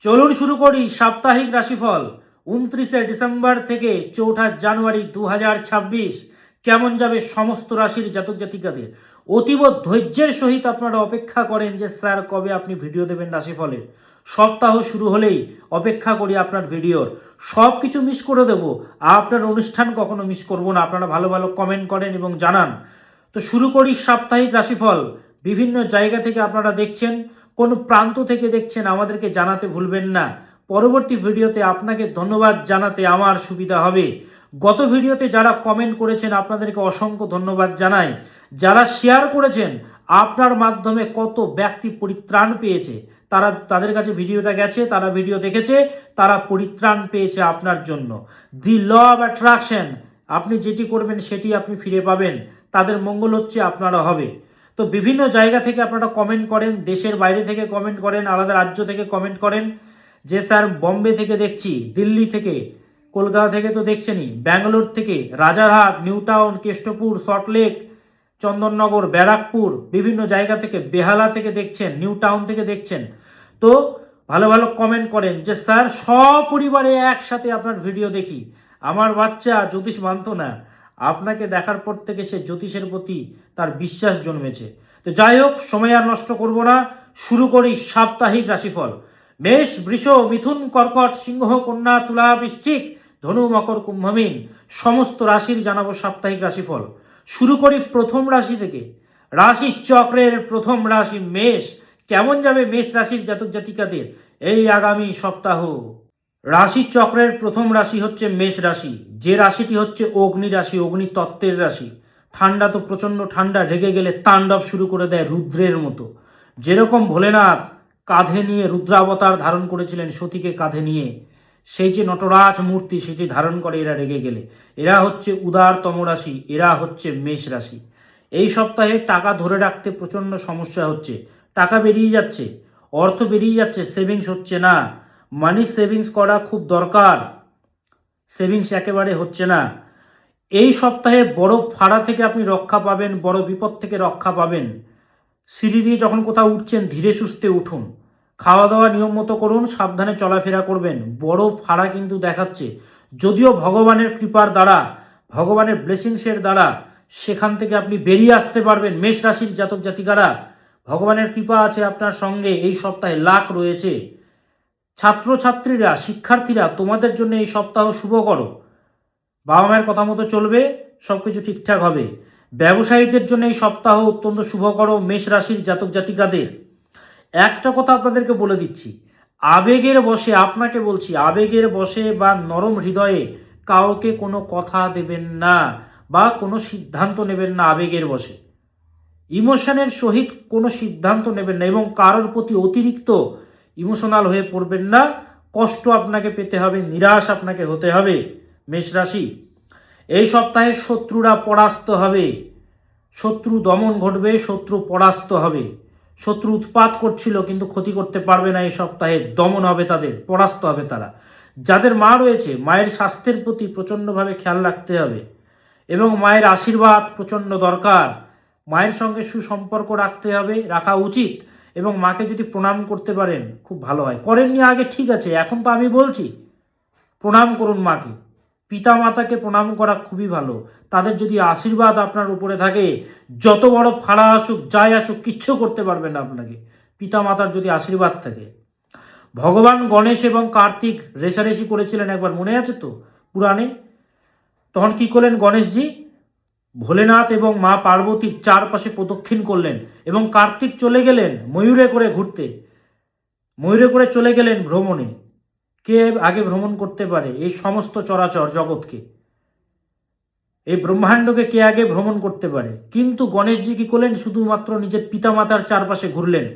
চলুন শুরু করি সাপ্তাহিক রাশিফল 29শে ডিসেম্বর থেকে 4ঠা জানুয়ারি 2026। কেমন যাবে সমস্ত রাশির জাতক জাতিকাদের। অতীব ধৈর্যের সহিত আপনারা অপেক্ষা করেন যে স্যার কবে আপনি ভিডিও দেবেন রাশিফলের। সপ্তাহ শুরু হলেই অপেক্ষা করি আপনার ভিডিওর, সব কিছু মিস করে দেব, আপনার অনুষ্ঠান কখনো মিস করব না। আপনারা ভালো ভালো কমেন্ট করেন এবং জানান। তো শুরু করি সাপ্তাহিক রাশিফল। বিভিন্ন জায়গা থেকে আপনারা দেখছেন, কোন প্রান্ত থেকে দেখছেন আমাদেরকে জানাতে ভুলবেন না। পরবর্তী ভিডিওতে আপনাকে ধন্যবাদ জানাতে আমার সুবিধা হবে। গত ভিডিওতে যারা কমেন্ট করেছেন আপনাদেরকে অসংখ্য ধন্যবাদ জানাই। যারা শেয়ার করেছেন, আপনার মাধ্যমে কত ব্যক্তি পরিত্রাণ পেয়েছে, তাদের কাছে ভিডিওটা গেছে, তারা ভিডিও দেখেছে, তারা পরিত্রাণ পেয়েছে আপনার জন্য। দি ল অফ অ্যাট্রাকশন, আপনি যেটি করবেন সেটি আপনি ফিরে পাবেন। তাদের মঙ্গল হচ্ছে আপনারা হবে। তো বিভিন্ন জায়গা থেকে আপনারা কমেন্ট করেন, দেশের বাইরে থেকে কমেন্ট করেন, আলাদা রাজ্য থেকে কমেন্ট করেন যে স্যার বম্বে থেকে দেখছি, দিল্লি থেকে, কলকাতা থেকে তো দেখছেনই, ব্যাঙ্গালোর থেকে, রাজারহাট, নিউ টাউন, কেষ্টপুর, সল্টলেক, চন্দননগর, ব্যারাকপুর, বিভিন্ন জায়গা থেকে, বেহালা থেকে দেখছেন, নিউ টাউন থেকে দেখছেন। তো ভালো ভালো কমেন্ট করেন যে স্যার সপরিবারে একসাথে আপনার ভিডিও দেখি। আমার বাচ্চা জ্যোতিষ মানত না, আপনাকে দেখার পর থেকে সে জ্যোতিষের প্রতি তার বিশ্বাস জন্মেছে। তো যাই হোক, সময় আর নষ্ট করব না, শুরু করি সাপ্তাহিক রাশিফল। মেষ, বৃষ, মিথুন, কর্কট, সিংহ, কন্যা, তুলা, বৃশ্চিক, ধনু, মকর, কুম্ভ, মীন, সমস্ত রাশির জানাবো সাপ্তাহিক রাশিফল। শুরু করি প্রথম রাশি থেকে। রাশি চক্রের প্রথম রাশি মেষ। কেমন যাবে মেষ রাশির জাতক জাতিকাদের এই আগামী সপ্তাহ? রাশি চক্রের প্রথম রাশি হচ্ছে মেষ রাশি, যে রাশিটি হচ্ছে অগ্নি রাশি, অগ্নি তত্ত্বের রাশি। ঠান্ডা তো প্রচণ্ড ঠান্ডা, ঢেকে গেলে তাণ্ডব শুরু করে দেয় রুদ্রের মতো। যেরকম ভোলেনাথ কাঁধে নিয়ে রুদ্রাবতার ধারণ করেছিলেন সতীকে কাঁধে নিয়ে, সেই যে নটরাজ মূর্তি সেটি ধারণ করে এরা রেগে গেলে। এরা হচ্ছে উদারতম রাশি, এরা হচ্ছে মেষ রাশি। এই সপ্তাহে টাকা ধরে রাখতে প্রচণ্ড সমস্যা হচ্ছে, টাকা বেরিয়ে যাচ্ছে, অর্থ বেরিয়ে যাচ্ছে, সেভিংস হচ্ছে না। মানি সেভিংস করা খুব দরকার, সেভিংস একেবারে হচ্ছে না। এই সপ্তাহে বড় ফাড়া থেকে আপনি রক্ষা পাবেন, বড় বিপদ থেকে রক্ষা পাবেন। সিঁড়ি দিয়ে যখন কোথাও উঠছেন ধীরে সুস্থে উঠুন, খাওয়া দাওয়া নিয়ম মতো করুন, সাবধানে চলাফেরা করবেন। বড় ফাড়া কিন্তু দেখাচ্ছে, যদিও ভগবানের কৃপার দ্বারা, ভগবানের ব্লেসিংসের দ্বারা সেখান থেকে আপনি বেরিয়ে আসতে পারবেন। মেষ রাশির জাতক জাতিকারা, ভগবানের কৃপা আছে আপনার সঙ্গে, এই সপ্তাহে লাক রয়েছে। ছাত্রছাত্রীরা, শিক্ষার্থীরা, তোমাদের জন্য এই সপ্তাহ শুভ করো, বাবা মায়ের কথা মতো চলবে, সব কিছু ঠিকঠাক হবে। ব্যবসায়ীদের জন্য এই সপ্তাহ অত্যন্ত শুভ করো মেষ রাশির জাতক জাতিকাদের। একটা কথা আপনাদেরকে বলে দিচ্ছি, আবেগের বশে, আপনাকে বলছি, আবেগের বশে বা নরম হৃদয়ে কাউকে কোনো কথা দেবেন না বা কোনো সিদ্ধান্ত নেবেন না। আবেগের বশে, ইমোশনের সহিত কোনো সিদ্ধান্ত নেবেন না এবং কারোর প্রতি অতিরিক্ত ইমোশনাল হয়ে পড়বেন না। কষ্ট আপনাকে পেতে হবে, নিরাশ আপনাকে হতে হবে মেষ রাশি। এই সপ্তাহে শত্রুরা পরাস্ত হবে, শত্রু দমন ঘটবে, শত্রু পরাস্ত হবে। শত্রু উৎপাত করছিল কিন্তু ক্ষতি করতে পারবে না, এই সপ্তাহে দমন হবে তাদের, পরাস্ত হবে তারা। যাদের মা রয়েছে, মায়ের স্বাস্থ্যের প্রতি প্রচণ্ডভাবে খেয়াল রাখতে হবে এবং মায়ের আশীর্বাদ প্রচণ্ড দরকার। মায়ের সঙ্গে সুসম্পর্ক রাখতে হবে, রাখা উচিত। এবং মাকে যদি প্রণাম করতে পারেন খুব ভালো হয়। করেননি আগে, ঠিক আছে, এখন তো আমি বলছি প্রণাম করুন মাকে। পিতা মাতাকে প্রণাম করা খুবই ভালো, তাদের যদি আশীর্বাদ আপনার উপরে থাকে, যত বড় ফাড়া আসুক, যাই আসুক, কিচ্ছু করতে পারবেন না আপনাকে, পিতা মাতার যদি আশীর্বাদ থাকে। ভগবান গণেশ এবং কার্তিক রেশারেশি করেছিলেন একবার, মনে আছে তো পুরাণে? তখন কি করলেন গণেশজি? ভোলেনাথ এবং মা পার্বতীর চারপাশে প্রদক্ষিণ করলেন এবং কার্তিক চলে গেলেন ময়ূরে করে ঘুরতে, ময়ূরে করে চলে গেলেন ভ্রমণে। কে আগে ভ্রমণ করতে পারে এই সমস্ত চরাচর জগৎকে, এই ব্রহ্মাণ্ডকে কে আগে ভ্রমণ করতে পারে? কিন্তু গণেশজি কি করলেন? শুধুমাত্র নিজের পিতামাতার চারপাশে ঘুরলেন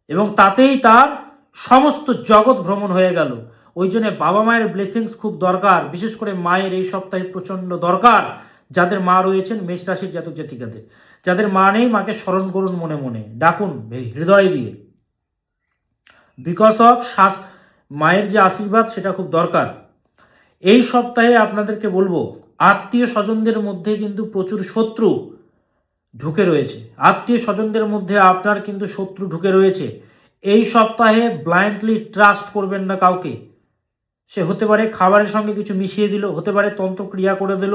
এবং তাতেই তার সমস্ত জগৎ ভ্রমণ হয়ে গেল। ওই জন্য বাবা মায়ের ব্লেসিংস খুব দরকার, বিশেষ করে মায়ের এই সপ্তাহে প্রচণ্ড দরকার। যাদের মা রয়েছেন মেষ রাশির জাতক জাতিকাদের, যাদের মা নেই, মাকে স্মরণ করুন, মনে মনে ডাকুন হৃদয় দিয়ে। বিকজ অফ মায়ের যে আশীর্বাদ সেটা খুব দরকার। এই সপ্তাহে আপনাদেরকে বলবো, আত্মীয় স্বজনদের মধ্যে কিন্তু প্রচুর শত্রু ঢুকে রয়েছে, আত্মীয় স্বজনদের মধ্যে আপনার কিন্তু শত্রু ঢুকে রয়েছে। এই সপ্তাহে ব্লাইন্ডলি ট্রাস্ট করবেন না কাউকে। সে হতে পারে খাবারের সঙ্গে কিছু মিশিয়ে দিল, হতে পারে তন্ত্রক্রিয়া করে দিল।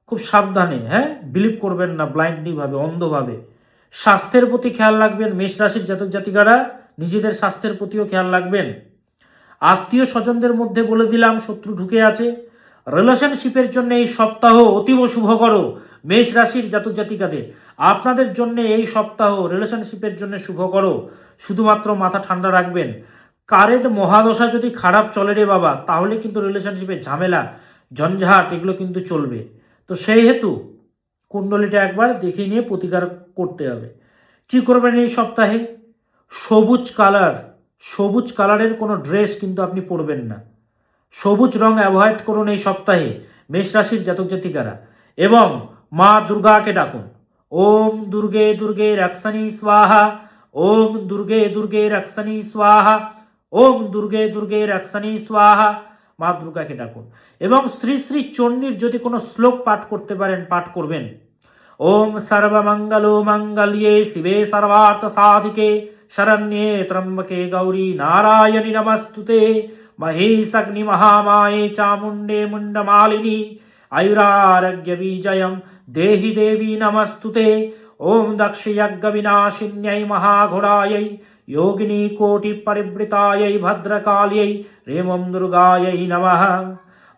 খুব সাবধানে, হ্যাঁ, বিলিভ করবেন না ব্লাইন্ডলিভাবে, অন্ধভাবে। স্বাস্থ্যের প্রতি খেয়াল রাখবেন। মেষ রাশির জাতক জাতিকারা নিজেদের স্বাস্থ্যের প্রতিও খেয়াল রাখবেন। আত্মীয় স্বজনদের মধ্যে বলে দিলাম শত্রু ঢুকে আছে। রিলেশনশিপের জন্য এই সপ্তাহ অতীব শুভকর মেষ রাশির জাতক জাতিকাদের। আপনাদের জন্য এই সপ্তাহ রিলেশনশিপের জন্য শুভকর। শুধুমাত্র মাথা ঠান্ডা রাখবেন, কারেন্ট মহাদশা যদি খারাপ চলে রে বাবা, তাহলে কিন্তু রিলেশনশিপে ঝামেলা ঝঞ্ঝাট এগুলো কিন্তু চলবে। তো সেই হেতু কুণ্ডলিটা একবার দেখে নিয়ে প্রতিকার করতে হবে। কি করবেন এই সপ্তাহে? সবুজ কালারের কোনো ড্রেস কিন্তু আপনি পরবেন না। সবুজ রং অ্যাভয়েড করুন এই সপ্তাহে মেষ রাশির জাতক জাতিকারা। এবং মা দুর্গাকে ডাকুন। ওম দুর্গে দুর্গে রক্ষণী স্বাহা, ওম দুর্গে দুর্গে রক্ষণী স্বাহা, ওম দুর্গে দুর্গে রক্ষণী স্বাহা। মা দুর্গাকে ডাকুন। এবং শ্রী শ্রী চণ্ডীর যদি কোনো শ্লোক পাঠ করতে পারেন, পাঠ করবেন। ওম সর্বমঙ্গলো মঙ্গল্যে শিবে সর্বার্থ সাধিকে শরণ্যে ত্রম্বকে গৌরী নারায়ণী নমস্তুতে মহেশগ্নি মহামায়ে চামুণ্ডে মুণ্ডমালিনী আয়ুরারোগ্য বিজয়ম দেহি দেবী নমস্তুতে। ওম দক্ষযজ্ঞ বিনাশিন্यै মহাঘোড়াयै योगिनी कोटि परिवृतायै भद्रकाल्यै रेमं दुर्गायै नमः।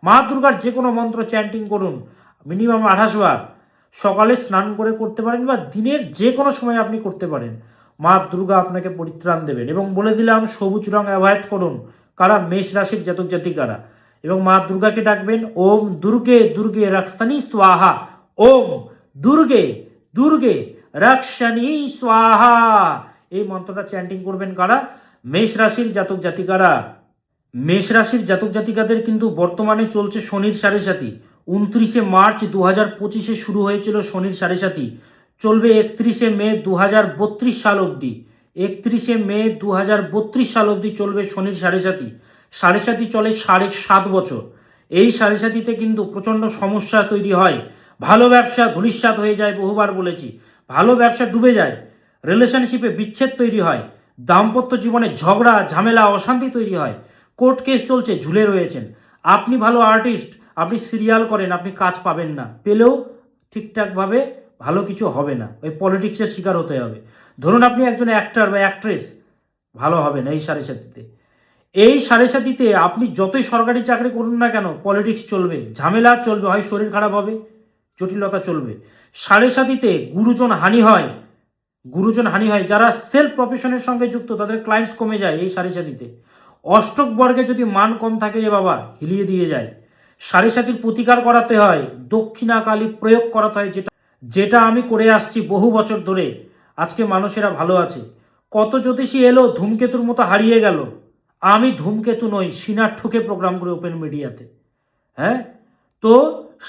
মা দুর্গার যে কোনো মন্ত্র চ্যান্টিং করুন মিনিমাম 28 বার। সকালে স্নান করে করতে পারেন বা দিনের যে কোনো সময় আপনি করতে পারেন। মা দুর্গা আপনাকে পরিত্রাণ দেবেন। এবং বলে দিলাম সবুজ রং অ্যাভয়েড করুন কারা? মেষ রাশির জাতক জাতিকারা। এবং মা দুর্গাকে ডাকবেন। ওম দুর্গে দুর্গে রক্ষণী স্বাহা, ওম দুর্গে দুর্গে রক্ষণী স্বাহা। এই মন্ত্রটা চ্যান্টিং করবেন কারা? মেষ রাশির জাতক জাতিকারা। মেষ রাশির জাতক জাতিকাদের কিন্তু বর্তমানে চলছে শনির সাড়ে সাতি। 29শে মার্চ 2025 শুরু হয়েছিল শনির সাড়ে সাতি, চলবে 31শে মে 2032 সাল অবধি। 31শে মে 2032 সাল অবধি চলবে শনির সাড়ে সাতি। সাড়ে সাতি চলে 7.5 বছর। এই সাড়ে সাতিতে কিন্তু প্রচণ্ড সমস্যা তৈরি হয়। ভালো ব্যবসা ধূলিসাৎ হয়ে যায়, বহুবার বলেছি। ভালো ব্যবসা ডুবে যায়, রিলেশনশিপে বিচ্ছেদ তৈরি হয়, দাম্পত্য জীবনে ঝগড়া ঝামেলা অশান্তি তৈরি হয়, কোর্ট কেস চলছে, ঝুলে রয়েছেন। আপনি ভালো আর্টিস্ট, আপনি সিরিয়াল করেন, আপনি কাজ পাবেন না, পেলেও ঠিকঠাকভাবে ভালো কিছু হবে না, ওই পলিটিক্সের শিকার হতে হবে। ধরুন আপনি একজন অ্যাক্টর বা অ্যাক্ট্রেস, ভালো হবে না এই সাড়ে সাতিতে। এই সাড়ে সাতিতে আপনি যতই সরকারি চাকরি করুন না কেন, পলিটিক্স চলবে, ঝামেলা চলবে, হয় শরীর খারাপ হবে, জটিলতা চলবে। সাড়ে সাতিতে গুরুজন হানি হয়। যারা সেলফ প্রফেশনের সঙ্গে যুক্ত তাদের ক্লায়েন্টস কমে যায় এই সাড়ে সাতিতে। অষ্টক বর্গে যদি মান কম থাকে যে বাবা, হিলিয়ে দিয়ে যায়। সাড়ে সাতির প্রতিকার করাতে হয়, দক্ষিণা কালী প্রয়োগ করাতে হয়, যেটা আমি করে আসছি বহু বছর ধরে। আজকে মানুষেরা ভালো আছে। কত জ্যোতিষী এলো ধূমকেতুর মতো হারিয়ে গেল। আমি ধূমকেতু নই, সিনার ঠুকে প্রোগ্রাম করে ওপেন মিডিয়াতে। হ্যাঁ, তো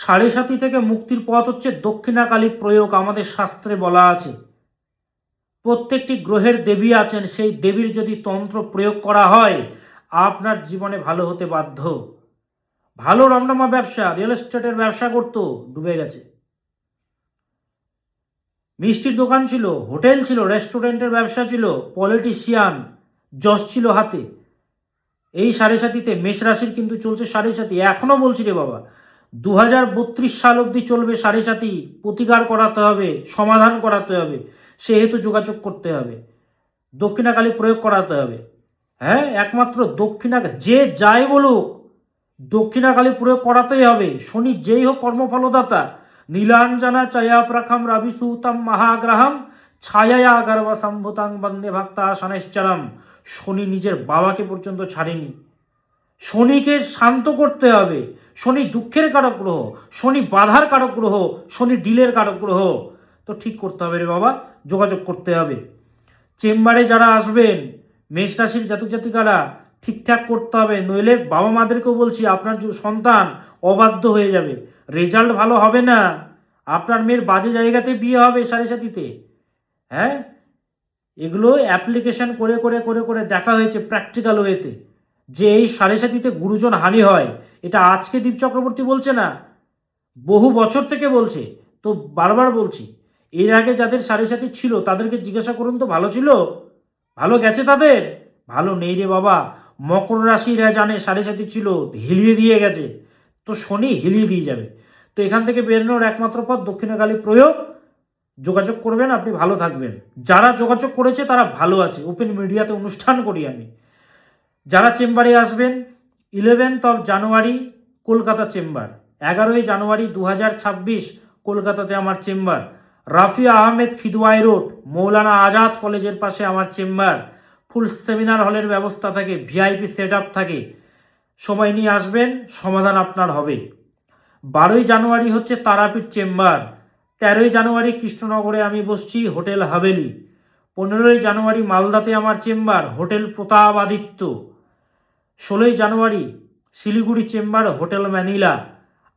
সাড়ে সাতি থেকে মুক্তির পথ হচ্ছে দক্ষিণা কালী প্রয়োগ। আমাদের শাস্ত্রে বলা আছে প্রত্যেকটি গ্রহের দেবী আছেন, সেই দেবীর যদি তন্ত্র প্রয়োগ করা হয় আপনার জীবনে ভালো হতে বাধ্য। ভালো রমনামা ব্যবসা, রিয়েল এস্টেটের ব্যবসা করতো, ডুবে গেছে। মিষ্টির দোকান ছিল, হোটেল ছিল, রেস্টুরেন্টের ব্যবসা ছিল, পলিটিশিয়ান, যশ ছিল হাতে। এই সাড়ে সাতিতে মেষ রাশির কিন্তু চলছে সাড়ে সাতি। এখনও বলছি রে বাবা, 2032 সাল অবধি চলবে সাড়ে সাতি। প্রতিকার করাতে হবে, সমাধান করাতে হবে, সেহেতু যোগাযোগ করতে হবে, দক্ষিণাকালী প্রয়োগ করাতে হবে। হ্যাঁ, একমাত্র যে যাই বলুক দক্ষিণাকালী প্রয়োগ করাতেই হবে। শনি যেই হোক কর্মফলদাতা। নীলাঞ্জনা চয়াপ্রখম রবিসূতম মহাগ্রহম ছায়া গর্ভ সম্ভুতং বন্দে ভক্তা শনৈশ্চরম। শনি নিজের বাবাকে পর্যন্ত ছাড়েনি। শনিকে শান্ত করতে হবে। শনি দুঃখের কারক গ্রহ, শনি বাধার কারক গ্রহ, শনি ডিলের কারক গ্রহ। তো ঠিক করতে হবে রে বাবা, যোগাযোগ করতে হবে। চেম্বারে যারা আসবেন মেষ রাশির জাতক জাতিকারা, ঠিকঠাক করতে হবে, নইলে বাবা মাদেরকেও বলছি আপনার সন্তান অবাধ্য হয়ে যাবে, রেজাল্ট ভালো হবে না, আপনার মেয়ের বাজে জায়গাতে বিয়ে হবে সাড়ে সাতিতে। হ্যাঁ, এগুলো অ্যাপ্লিকেশন করে করে করে করে দেখা হয়েছে প্র্যাকটিক্যাল ওয়েতে, যে এই সাড়ে সাতিতে গুরুজন হানি হয়। এটা আজকে দীপ চক্রবর্তী বলছে না, বহু বছর থেকে বলছে। তো বারবার বলছি, এর আগে যাদের সাড়ে সাতি ছিল তাদেরকে জিজ্ঞাসা করুন তো ভালো ছিল? ভালো গেছে তাদের? ভালো নেই রে বাবা। মকর রাশিরা জানে 7.5 ছিল, হিলিয়ে দিয়ে গেছে। তো শনি হিলিয়ে দিয়ে যাবে। তো এখান থেকে বেরোনোর একমাত্র পথ দক্ষিণাকালী প্রয়োগ। যোগাযোগ করবেন, আপনি ভালো থাকবেন। যারা যোগাযোগ করেছে তারা ভালো আছে। ওপেন মিডিয়াতে অনুষ্ঠান করি আমি। যারা চেম্বারে আসবেন, 11 জানুয়ারি কলকাতা চেম্বার, 11 জানুয়ারি 2026 কলকাতাতে আমার চেম্বার, রাফিয়া আহমেদ খিদওয়াই রোড মৌলানা আজাদ কলেজের পাশে আমার চেম্বার। ফুল সেমিনার হলের ব্যবস্থা থাকে, ভিআইপি সেট আপ থাকে। সময় নিয়ে আসবেন, সমাধান আপনার হবে। 12 জানুয়ারি হচ্ছে তারাপীঠ চেম্বার। 13 জানুয়ারি কৃষ্ণনগরে আমি বসছি, হোটেল হাভেলি। 15 জানুয়ারি মালদাতে আমার চেম্বার, হোটেল প্রতাপাদিত্য। 16 জানুয়ারি শিলিগুড়ি চেম্বার, হোটেল ম্যানিলা।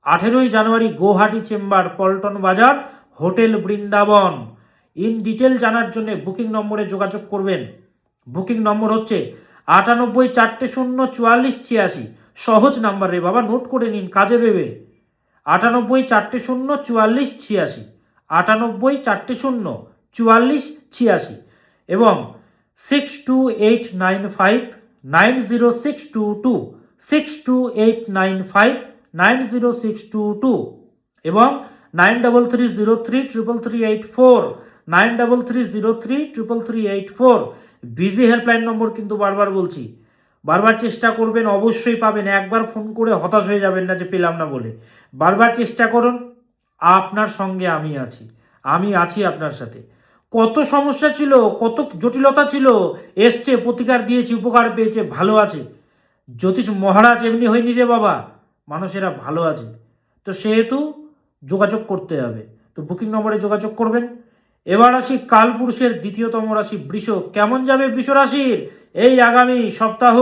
18 জানুয়ারি গুয়াহাটি চেম্বার, পল্টন বাজার, হোটেল বৃন্দাবন। ইন ডিটেল জানার জন্য বুকিং নম্বরে যোগাযোগ করবেন। বুকিং নম্বর হচ্ছে 98 400 44 86। সহজ নাম্বার রে বাবা, নোট করে নিন, কাজে দেবে। 98 400 44 86, 98 400 44 86 এবং 6289590622, 6289590622 এবং 9330333384, 9330333384। বিজি হেল্পলাইন নম্বর কিন্তু বারবার বলছি, বারবার চেষ্টা করবেন, অবশ্যই পাবেন। একবার ফোন করে হতাশ হয়ে যাবেন না যে পেলাম না বলে। বারবার চেষ্টা করুন, আপনার সঙ্গে আমি আছি, আমি আছি আপনার সাথে। কত সমস্যা ছিল, কত জটিলতা ছিল, এসছে, প্রতিকার দিয়েছি, উপকার পেয়েছে, ভালো আছে। জ্যোতিষ মহারাজ এমনি হয়নি রে বাবা, মানুষেরা ভালো আছে। তো সেহেতু যোগাযোগ করতে হবে। তো বুকিং নম্বরে যোগাযোগ করবেন। এবার আসি কালপুরুষের দ্বিতীয়তম রাশি বৃষ। কেমন যাবে বৃষ রাশির এই আগামী সপ্তাহ?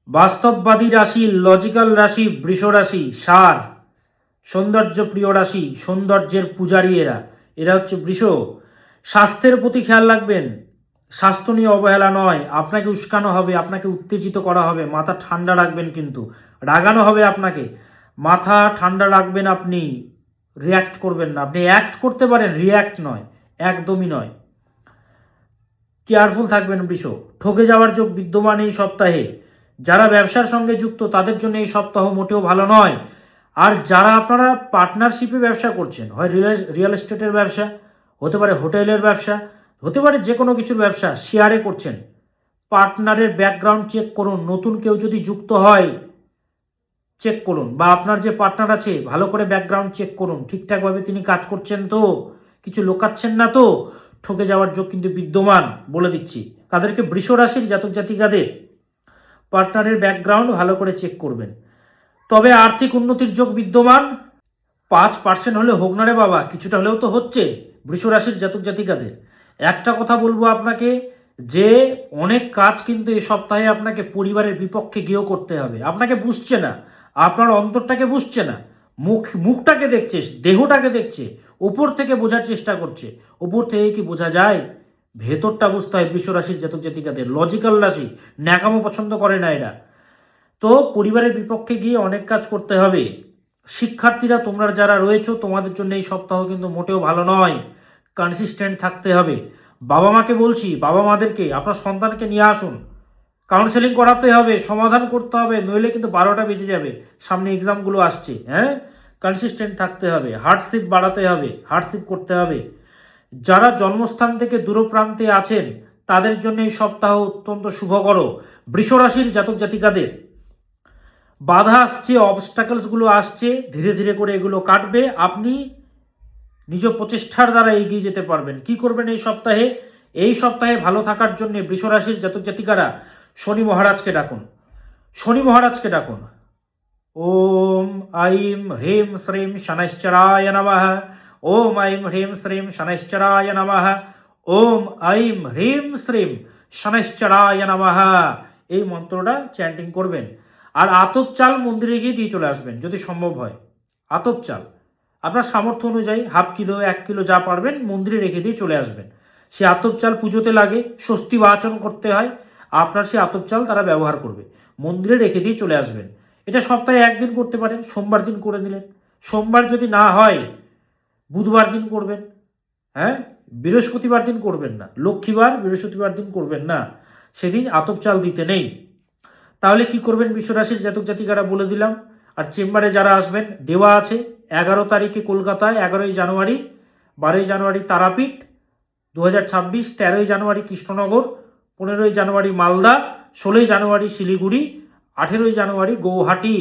বাস্তববাদী রাশি, লজিক্যাল রাশি বৃষ রাশি, সার সৌন্দর্য প্রিয় রাশি, সৌন্দর্যের পূজারী এরা। এরা হচ্ছে বৃষ। স্বাস্থ্যের প্রতি খেয়াল রাখবেন। স্বাস্থ্য নিয়ে অবহেলা নয়। আপনাকে উস্কানো হবে, আপনাকে উত্তেজিত করা হবে, মাথা ঠান্ডা রাখবেন, কিন্তু রাগানো হবে আপনাকে। মাথা ঠান্ডা রাখবেন, আপনি রিয়্যাক্ট করবেন না। আপনি অ্যাক্ট করতে পারেন, রিয়্যাক্ট নয়, একদমই নয়। কেয়ারফুল থাকবেন বৃষ। ঠকে যাওয়ার যোগ বিদ্যমান এই সপ্তাহে। যারা ব্যবসার সঙ্গে যুক্ত তাদের জন্য এই সপ্তাহ মোটেও ভালো নয়। আর যারা আপনারা পার্টনারশিপে ব্যবসা করছেন, হয় রিয়েল এস্টেটের ব্যবসা, হতে পারে হোটেলের ব্যবসা, হতে পারে যে কোনো কিছুর ব্যবসা, শেয়ারে করছেন, পার্টনারের ব্যাকগ্রাউন্ড চেক করুন। নতুন কেউ যদি যুক্ত হয় চেক করুন, বা আপনার যে পার্টনার আছে ভালো করে ব্যাকগ্রাউন্ড চেক করুন, ঠিকঠাকভাবে তিনি কাজ করছেন তো, কিছু লোকাচ্ছেন না তো। ঠকে যাওয়ার যোগ কিন্তু বিদ্যমান, বলে দিচ্ছি। তাদেরকে বৃষ রাশির জাতক জাতিকাদের পার্টনারের ব্যাকগ্রাউন্ড ভালো করে চেক করবেন। তবে আর্থিক উন্নতির যোগ বিদ্যমান। 5% হলে হোক না রে বাবা, কিছুটা হলেও তো হচ্ছে বৃষ রাশির জাতক জাতিকাদের। একটা কথা বলবো আপনাকে, যে অনেক কাজ কিন্তু এই সপ্তাহে আপনাকে পরিবারের বিপক্ষে গিয়েও করতে হবে। আপনাকে বুঝছে না, আপনার অন্তরটাকে বুঝছে না, মুখটাকে দেখছে, দেহটাকে দেখছে, ওপর থেকে বোঝার চেষ্টা করছে। ওপর থেকে কি বোঝা যায়? ভেতরটা বুঝতে হয় বৃষ রাশির জাতক জাতিকাদের। লজিক্যাল রাশি, ন্যাকামো পছন্দ করে না এরা। তো পরিবারের বিপক্ষে গিয়ে অনেক কাজ করতে হবে। শিক্ষার্থীরা তোমরা যারা রয়েছো, তোমাদের জন্য এই সপ্তাহ কিন্তু মোটেও ভালো নয়। কনসিস্টেন্ট থাকতে হবে। বাবা মাকে বলছি, বাবা মাদেরকে আপনার সন্তানকে নিয়ে আসুন, কাউন্সেলিং করাতে হবে, সমাধান করতে হবে, নইলে কিন্তু 12টা বেজে যাবে। সামনে এক্সামগুলো আসছে, হ্যাঁ। কনসিস্টেন্ট থাকতে হবে, হার্ডশিপ বাড়াতে হবে, হার্ডশিপ করতে হবে। যারা জন্মস্থান থেকে দূরপ্রান্তে আছেন তাদের জন্য এই সপ্তাহ অত্যন্ত শুভকর। বৃষ রাশির জাতক জাতিকাদের বাধা আসছে, অবস্টাকলসগুলো আসছে, ধীরে ধীরে করে এগুলো কাটবে। আপনি নিজ প্রচেষ্টার দ্বারা এগিয়ে যেতে পারবেন। কি করবেন এই সপ্তাহে? এই সপ্তাহে ভালো থাকার জন্য বৃষ রাশির জাতক জাতিকারা শনি মহারাজকে ডাকুন, শনি মহারাজকে ডাকুন। ওম আইম হ্রিম শ্রীম শনৈশ্চরায় নমঃ, ওম আইম হ্রিম শ্রীম শনৈশ্চরায় নমঃ, ওম আইম হ্রিম শ্রীম শনৈশ্চরায় নমঃ। এই মন্ত্রটা চ্যান্টিং করবেন। আর আতপ চাল মন্দিরে গিয়ে দিয়ে চলে আসবেন যদি সম্ভব হয়। আতপ চাল আপনার সামর্থ্য অনুযায়ী হাফ কিলো 1 কিলো যা পারবেন মন্দিরে রেখে দিয়ে চলে আসবেন। সে আতপ চাল পুজোতে লাগে, স্বস্তি বাচন করতে হয়, আপনার সে আতপ চাল তারা ব্যবহার করবে। মন্দিরে রেখে দিয়ে চলে আসবেন। এটা সপ্তাহে একদিন করতে পারেন, সোমবার দিন করে দিলেন। সোমবার যদি না হয় বুধবার দিন করবেন, হ্যাঁ। বৃহস্পতিবার দিন করবেন না, লক্ষ্মীবার বৃহস্পতিবার দিন করবেন না, সেদিন আতপ চাল দিতে নেই। তাহলে কি করবেন বিশ্বরাশির জাতক জাতিকারা বলে দিলাম। আর চেম্বারে যারা আসবেন দেওয়া আছে 11 তারিখে কলকাতায়, 11ই জানুয়ারি, 12ই জানুয়ারি তারাপীঠ, 2026 13ই জানুয়ারি কৃষ্ণনগর, 15ই জানুয়ারি মালদা, 16ই জানুয়ারি শিলিগুড়ি, 18ই জানুয়ারি গৌহাটি।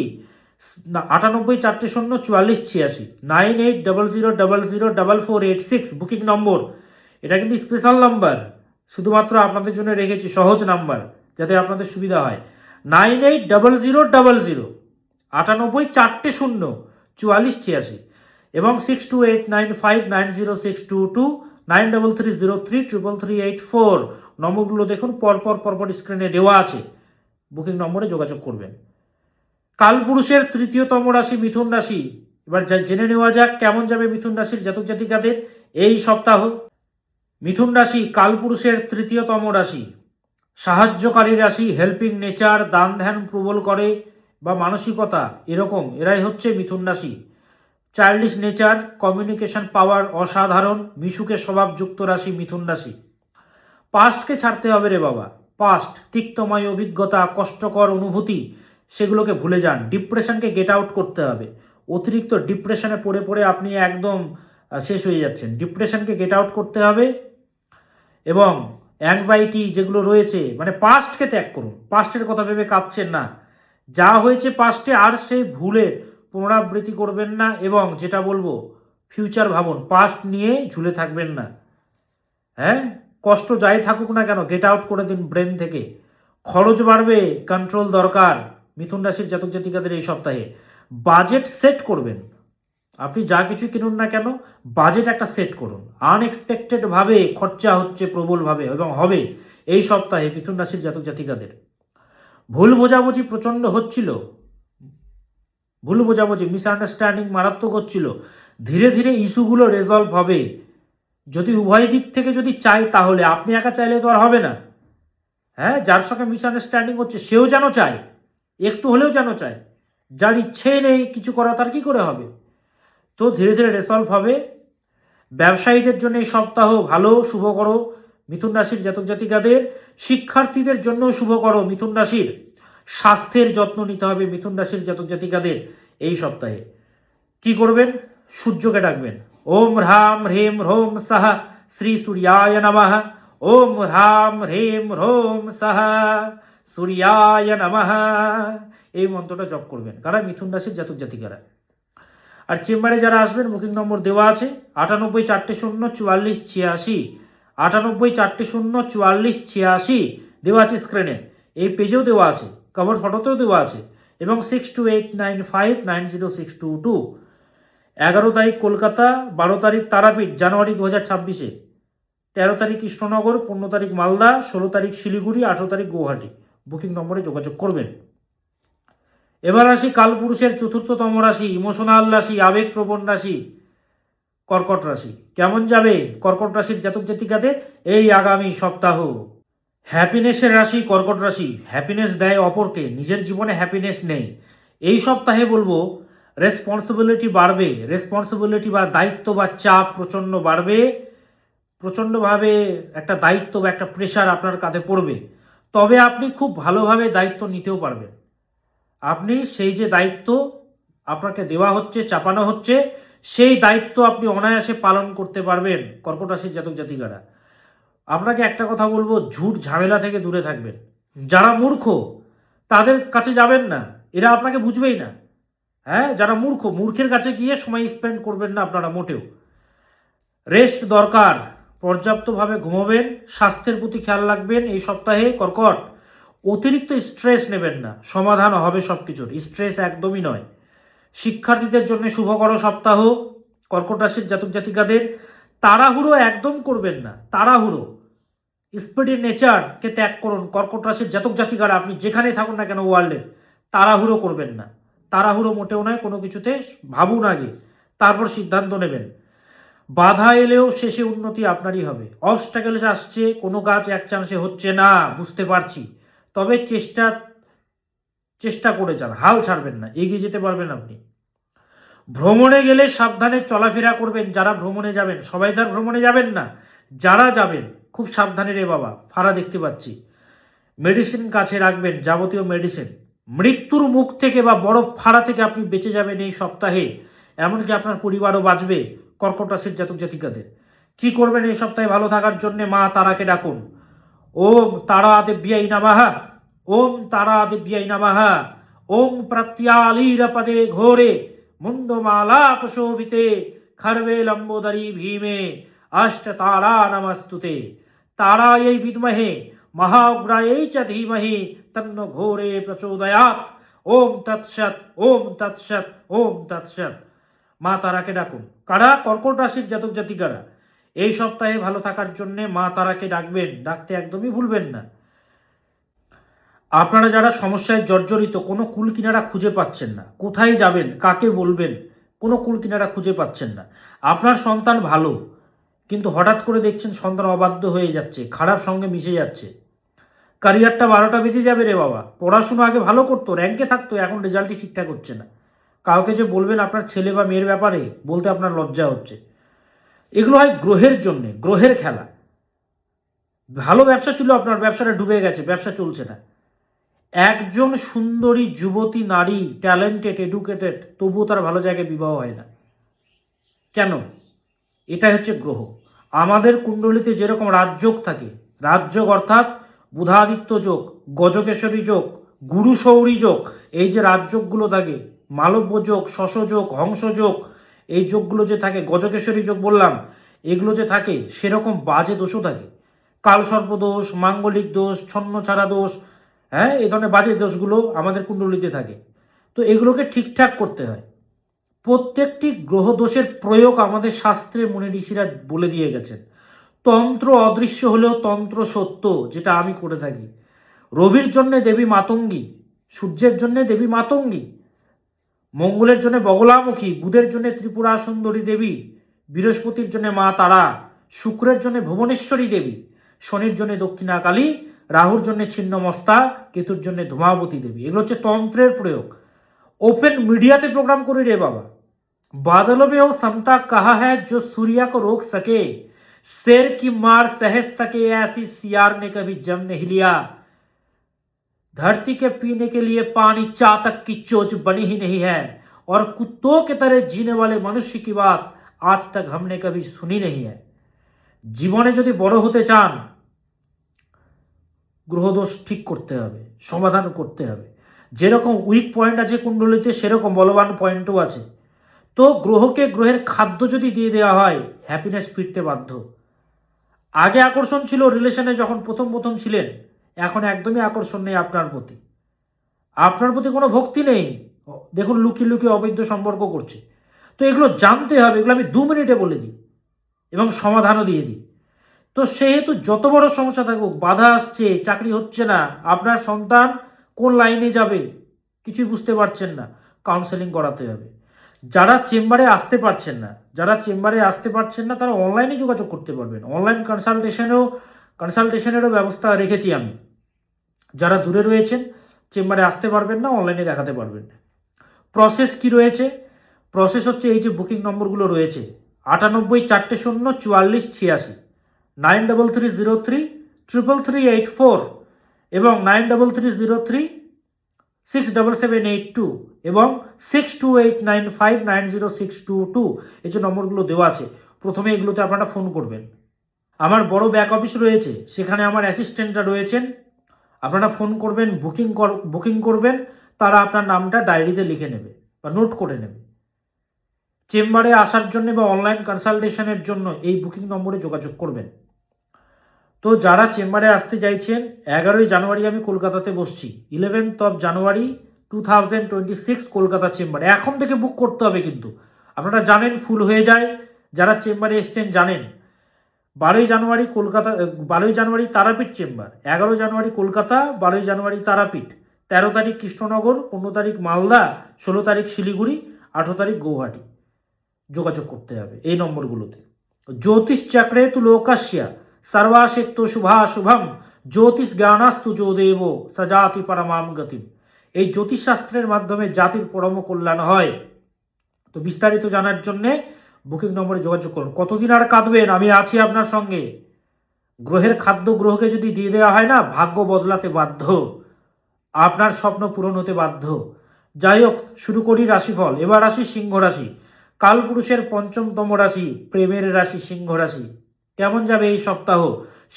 98 400 44 86 9800004486 বুকিং নম্বর। এটা কিন্তু স্পেশাল নাম্বার, শুধুমাত্র আপনাদের জন্য রেখেছি, সহজ নাম্বার যাতে আপনাদের সুবিধা হয়। 98000098 400 4486 এবং 6289590622 9330333384 নম্বরগুলো দেখুন, পরপর স্ক্রিনে দেওয়া আছে, বুকিং নম্বরে যোগাযোগ করবেন। কালপুরুষের তৃতীয়তম রাশি মিথুন রাশি। এবার জেনে নেওয়া যাক কেমন যাবে মিথুন রাশির জাতক জাতিকাদের এই সপ্তাহ। মিথুন রাশি কালপুরুষের তৃতীয়তম রাশি, সাহায্যকারী রাশি, হেল্পিং নেচার, দান ধ্যান প্রবল করে বা মানসিকতা এরকম, এরাই হচ্ছে মিথুন রাশি। চাইল্ডিশ নেচার, কমিউনিকেশন পাওয়ার অসাধারণ, মিশুকে স্বভাবযুক্ত রাশি মিথুন রাশি। পাস্টকে ছাড়তে হবে রে বাবা, পাস্ট তিক্তময় অভিজ্ঞতা, কষ্টকর অনুভূতি, সেগুলোকে ভুলে যান। ডিপ্রেশনকে গেট আউট করতে হবে। অতিরিক্ত ডিপ্রেশনে পড়ে পড়ে আপনি একদম শেষ হয়ে যাচ্ছেন। ডিপ্রেশনকে গেট আউট করতে হবে এবং অ্যাংজাইটি যেগুলো রয়েছে, মানে পাস্টকে ত্যাগ করুন। পাস্টের কথা ভেবে কাঁদছেন না, যা হয়েছে পাস্টে আর সেই ভুলের পুনরাবৃত্তি করবেন না। এবং যেটা বলবো, ফিউচার ভাবুন, পাস্ট নিয়ে ঝুলে থাকবেন না। হ্যাঁ, কষ্ট যাই থাকুক না কেন, গেট আউট করে দিন ব্রেন থেকে। খরচ বাড়বে, কন্ট্রোল দরকার মিথুন রাশির জাতক জাতিকাদের এই সপ্তাহে। বাজেট সেট করবেন, আপনি যা কিছু কিনুন না কেন বাজেট একটা সেট করুন। আনএক্সপেক্টেডভাবে খরচা হচ্ছে প্রবলভাবে এবং হবে এই সপ্তাহে মিথুন রাশির জাতক জাতিকাদের। ভুল বোঝাবুঝি প্রচণ্ড হচ্ছিল, ভুল বোঝাবুঝি মিসআন্ডারস্ট্যান্ডিং মারাত্মক হচ্ছিল, ধীরে ধীরে ইস্যুগুলো রেজলভ হবে। যদি উভয় দিক থেকে যদি চাই, তাহলে আপনি একা চাইলে তো আর হবে না। হ্যাঁ, যার সঙ্গে মিসআন্ডারস্ট্যান্ডিং হচ্ছে সেও যেন চায়, একটু হলেও যেন চায়। যার ইচ্ছে নেই কিছু করা, তার কি করে হবে? তো ধীরে ধীরে রেসলভ হবে। ব্যবসায়ীদের জন্য এই সপ্তাহ ভালো, শুভকর মিথুন রাশির জাতক জাতিকাদের। শিক্ষার্থীদের জন্য শুভকর মিথুন রাশির। স্বাস্থ্যের যত্ন নিতে হবে মিথুন রাশির জাতক জাতিকাদের এই সপ্তাহে। কি করবেন? সূর্যকে ডাকবেন, ওম হ্রাম হ্রেম হ্রোম সাহা শ্রী সূর্যায় নমঃ। ওম হ্রাম হ্রেম হ্রোম সাহা সূর্যায় নমঃ, এই মন্ত্রটা জপ করবেন কারা? মিথুন রাশির জাতক জাতিকারা। আর চেম্বারে যারা আসবেন বুকিং নম্বর দেওয়া আছে 98 400 44 86, 98 400 44 86 দেওয়া আছে স্ক্রিনে, এই পেজেও দেওয়া আছে, কভার ফটোতেও দেওয়া আছে। এবং 6289590622। 11 তারিখ কলকাতা, 12 তারিখ তারাপীঠ জানুয়ারি 2026, 13 তারিখ কৃষ্ণনগর, 15 তারিখ মালদা, 16 তারিখ শিলিগুড়ি, 18 তারিখ গৌহাটি। বুকিং নম্বরে যোগাযোগ করবেন। এবার আসি কালপুরুষের চতুর্থতম রাশি, ইমোশনাল রাশি, আবেগপ্রবণ রাশি, কর্কট রাশি। কেমন যাবে কর্কট রাশির জাতক জাতিকাদের এই আগামী সপ্তাহ? হ্যাপিনেসের রাশি কর্কট রাশি, হ্যাপিনেস দেয় অপরকে, নিজের জীবনে হ্যাপিনেস নেই। এই সপ্তাহে বলবো রেসপন্সিবিলিটি বাড়বে, রেসপন্সিবিলিটি বা দায়িত্ব বা চাপ প্রচণ্ড বাড়বে, প্রচণ্ডভাবে একটা দায়িত্ব বা একটা প্রেশার আপনার কাঁধে পড়বে। তবে আপনি খুব ভালোভাবে দায়িত্ব নিতেও পারবেন। আপনি সেই যে দায়িত্ব আপনাকে দেওয়া হচ্ছে, চাপানো হচ্ছে, সেই দায়িত্ব আপনি অনায়াসে পালন করতে পারবেন কর্কট রাশির জাতক জাতিকারা। আপনাকে একটা কথা বলবো, ঝুট ঝামেলা থেকে দূরে থাকবেন। যারা মূর্খ তাদের কাছে যাবেন না, এরা আপনাকে বুঝবেই না। হ্যাঁ, যারা মূর্খের কাছে গিয়ে সময় স্পেন্ড করবেন না আপনারা মোটেও। রেস্ট দরকার, পর্যাপ্তভাবে ঘুমোবেন, স্বাস্থ্যের প্রতি খেয়াল রাখবেন এই সপ্তাহে কর্কট। অতিরিক্ত স্ট্রেস নেবেন না, সমাধান হবে সব কিছুর, স্ট্রেস একদমই নয়। শিক্ষার্থীদের জন্য শুভকর সপ্তাহ কর্কট রাশির জাতক জাতিকাদের। তাড়াহুড়ো একদম করবেন না, তাড়াহুড়ো, স্পিডের নেচারকে ত্যাগ করুন কর্কট রাশির জাতক জাতিকারা। আপনি যেখানে থাকুন না কেন ওয়ার্ল্ডের, তাড়াহুড়ো করবেন না, তাড়াহুড়ো মোটেও নয়। কোনো কিছুতে ভাবুন আগে, তারপর সিদ্ধান্ত নেবেন। বাধা এলেও শেষে উন্নতি আপনারই হবে। অবস্ট্যাকেলস আসছে, কোনো কাজ এক চান্সে হচ্ছে না, বুঝতে পারছি, তবে চেষ্টা করে যান, হাল ছাড়বেন না, এগিয়ে যেতে পারবেন আপনি। ভ্রমণে গেলে সাবধানে চলাফেরা করবেন। যারা ভ্রমণে যাবেন, সবাই তার ভ্রমণে যাবেন না, যারা যাবেন খুব সাবধানে রে বাবা, ফাড়া দেখতে পাচ্ছি, মেডিসিন কাছে রাখবেন, যাবতীয় মেডিসিন। মৃত্যুর মুখ থেকে বা বড় ফাড়া থেকে আপনি বেঁচে যাবেন এই সপ্তাহে, এমনকি আপনার পরিবারও বাঁচবে। কর্কট রাশির জাতক জাতিকাদের কি করবেন এই সপ্তাহে ভালো থাকার জন্য? মা তারাকে ডাকুন। ওম তারা দেব্যাই নমঃ, ওম তারা দেব্যাই নমঃ, ওম প্রত্যালীরপদে ঘোরে মুন্ডমালা প্রশোভিতে খর্বে লম্বোদরী ভীমে অষ্ট তারা নমস্তুতে। তারাयै বিদ্মহে महाउग्रायै च धीमहि तन्नो घोरे प्रचोदयात्। ओम तत्सत, ओम तत्सत, ओम तत्सत। মা তারাকে ডাকুন। কারা? কর্কট রাশির জাতক জাতিকারা এই সপ্তাহে ভালো থাকার জন্য মা তারাকে ডাকবেন, ডাকতে একদমই ভুলবেন না। আপনারা যারা সমস্যায় জর্জরিত, কোনো কুল কিনারা খুঁজে পাচ্ছেন না, কোথায় যাবেন, কাকে বলবেন, কোনো কুল কিনারা খুঁজে পাচ্ছেন না। আপনার সন্তান ভালো, কিন্তু হঠাৎ করে দেখছেন সন্তান অবাধ্য হয়ে যাচ্ছে, খারাপ সঙ্গে মিশে যাচ্ছে। ক্যারিয়ারটা 12টা বেজে যাবে রে বাবা। পড়াশুনো আগে ভালো করতো, র্যাঙ্কে থাকতো, এখন রেজাল্টই ঠিকঠাক হচ্ছে না। কাউকে যে বলবেন আপনার ছেলে বা মেয়ের ব্যাপারে, বলতে আপনার লজ্জা হচ্ছে। এগুলো হয় গ্রহের জন্যে, গ্রহের খেলা। ভালো ব্যবসা ছিল আপনার, ব্যবসাটা ডুবে গেছে, ব্যবসা চলছে না। একজন সুন্দরী যুবতী নারী, ট্যালেন্টেড, এডুকেটেড, তবুও তার ভালো জায়গায় বিবাহ হয় না কেন? এটাই হচ্ছে গ্রহ। আমাদের কুণ্ডলিতে যেরকম রাজযোগ থাকে, রাজযোগ অর্থাৎ বুধাদিত্য যোগ, গজকেশরী যোগ, গুরু সৌরী যোগ, এই যে রাজযোগগুলো থাকে, মালব্য যোগ, শশযোগ, হংসযোগ, এই যোগগুলো যে থাকে, গজকেশরী যোগ বললাম, এগুলো যে থাকে, সেরকম বাজে দোষও থাকে। কালসর্প দোষ, মাঙ্গলিক দোষ, ছন্নছাড়া দোষ, হ্যাঁ, এই ধরনের বাজে দোষগুলো আমাদের কুণ্ডলিতে থাকে। তো এগুলোকে ঠিকঠাক করতে হয়। প্রত্যেকটি গ্রহ দোষের প্রয়োগ আমাদের শাস্ত্রে মুনি ঋষিরা বলে দিয়ে গেছেন। তন্ত্র অদৃশ্য হলেও তন্ত্র সত্য, যেটা আমি করে থাকি। রবির জন্যে দেবী মাতঙ্গী, সূর্যের জন্যে দেবী মাতঙ্গী, মঙ্গলের জন্য বগলামুখী, বুধের জন্য ত্রিপুরা সুন্দরী দেবী, বৃহস্পতির জন্য মা তারা, শুক্রের জন্য ভুবনেশ্বরী দেবী, শনির জন্য দক্ষিণা কালী, রাহুর জন্য ছিন্নমস্তা, কেতুর জন্য ধূমাবতী দেবী। এগুলো হচ্ছে তন্ত্রের প্রয়োগ। ओपन मीडियाते प्रोग्राम करी रे बाबा। बादलों में वो समता कहा है जो सूर्य को रोक सके, शेर की मार सह सके, ऐसी सियार ने कभी जम नहीं लिया। धरती के पीने के लिए पानी चातक की चोच बनी ही नहीं है, और कुत्तों के तरह जीने वाले मनुष्य की बात आज तक हमने कभी सुनी नहीं है। জীবনে যদি বড় হতে চান, গ্রহদোষ ঠিক করতে হবে, সমাধান করতে হবে। যেরকম উইক পয়েন্ট আছে কুণ্ডলিতে, সেরকম বলবান পয়েন্টও আছে। তো গ্রহকে গ্রহের খাদ্য যদি দিয়ে দেওয়া হয়, হ্যাপিনেস ফিরতে বাধ্য। আগে আকর্ষণ ছিল রিলেশনে, যখন প্রথম প্রথম ছিলেন, এখন একদমই আকর্ষণ নেই আপনার প্রতি। আপনার প্রতি কোনো ভক্তি নেই। দেখুন লুকিয়ে লুকিয়ে অবৈধ সম্পর্ক করছে। তো এগুলো জানতে হবে, এগুলো আমি 2 মিনিটে বলে দিই এবং সমাধানও দিয়ে দিই। তো সেহেতু যত বড় সমস্যা থাকুক, বাধা আসছে, চাকরি হচ্ছে না, আপনার সন্তান কোন লাইনে যাবে কিছুই বুঝতে পারছেন না, কাউন্সেলিং করাতে হবে। যারা চেম্বারে আসতে পারছেন না, তারা অনলাইনে যোগাযোগ করতে পারবেন। অনলাইন কনসালটেশনেরও ব্যবস্থা রেখেছি আমি। যারা দূরে রয়েছেন, চেম্বারে আসতে পারবেন না, অনলাইনে দেখাতে পারবেন। প্রসেস কি রয়েছে? প্রসেস হচ্ছে এই যে বুকিং নম্বরগুলো রয়েছে, 98 400 44 86, 9330 33384 এবং 9330 67782 এবং 6289590622, এই যে নম্বরগুলো দেওয়া আছে। প্রথমে এগুলোতে আপনারা ফোন করবেন। আমার বড় ব্যাক অফিস রয়েছে, সেখানে আমার অ্যাসিস্ট্যান্টরা রয়েছেন। আপনারা ফোন করবেন, বুকিং করবেন, তারা আপনার নামটা ডায়েরিতে লিখে নেবে বা নোট করে নেবে। চেম্বারে আসার জন্য বা অনলাইন কনসালটেশনের জন্য এই বুকিং নম্বরে যোগাযোগ করবেন। তো যারা চেম্বারে আসতে চাইছেন, 11ই জানুয়ারি আমি কলকাতাতে বসছি। 11th of January 2026 কলকাতা চেম্বারে। এখন থেকে বুক করতে হবে, কিন্তু আপনারা জানেন ফুল হয়ে যায়। যারা চেম্বারে এসছেন জানেন। 12ই জানুয়ারি কলকাতা, 12ই জানুয়ারি তারাপীঠ চেম্বার, 11 জানুয়ারি কলকাতা, 12ই জানুয়ারি তারাপীঠ, 13 তারিখ কৃষ্ণনগর, 15 তারিখ মালদা, 16 তারিখ শিলিগুড়ি, 18 তারিখ গৌহাটি। যোগাযোগ করতে হবে এই নম্বরগুলোতে। জ্যোতিষ চক্রে তু লোকস্য সর্বাশেক্ত শুভাশুভম, জ্যোতিষ জ্ঞানাস্তু যো দেব সজাতি পরমাম গতিম। এই জ্যোতিষশাস্ত্রের মাধ্যমে জাতির পরম কল্যাণ হয়। তো বিস্তারিত জানার জন্যে বুকিং নম্বরে যোগাযোগ করুন। কতদিন আর কাঁদবেন? আমি আছি আপনার সঙ্গে। গ্রহের খাদ্য গ্রহকে যদি দিয়ে দেওয়া হয় না, ভাগ্য বদলাতে বাধ্য, আপনার স্বপ্ন পূরণ হতে বাধ্য। যাই হোক, শুরু করি রাশিফল। এবার রাশি সিংহ রাশি, কালপুরুষের পঞ্চমতম রাশি, প্রেমের রাশি সিংহ রাশি। কেমন যাবে এই সপ্তাহ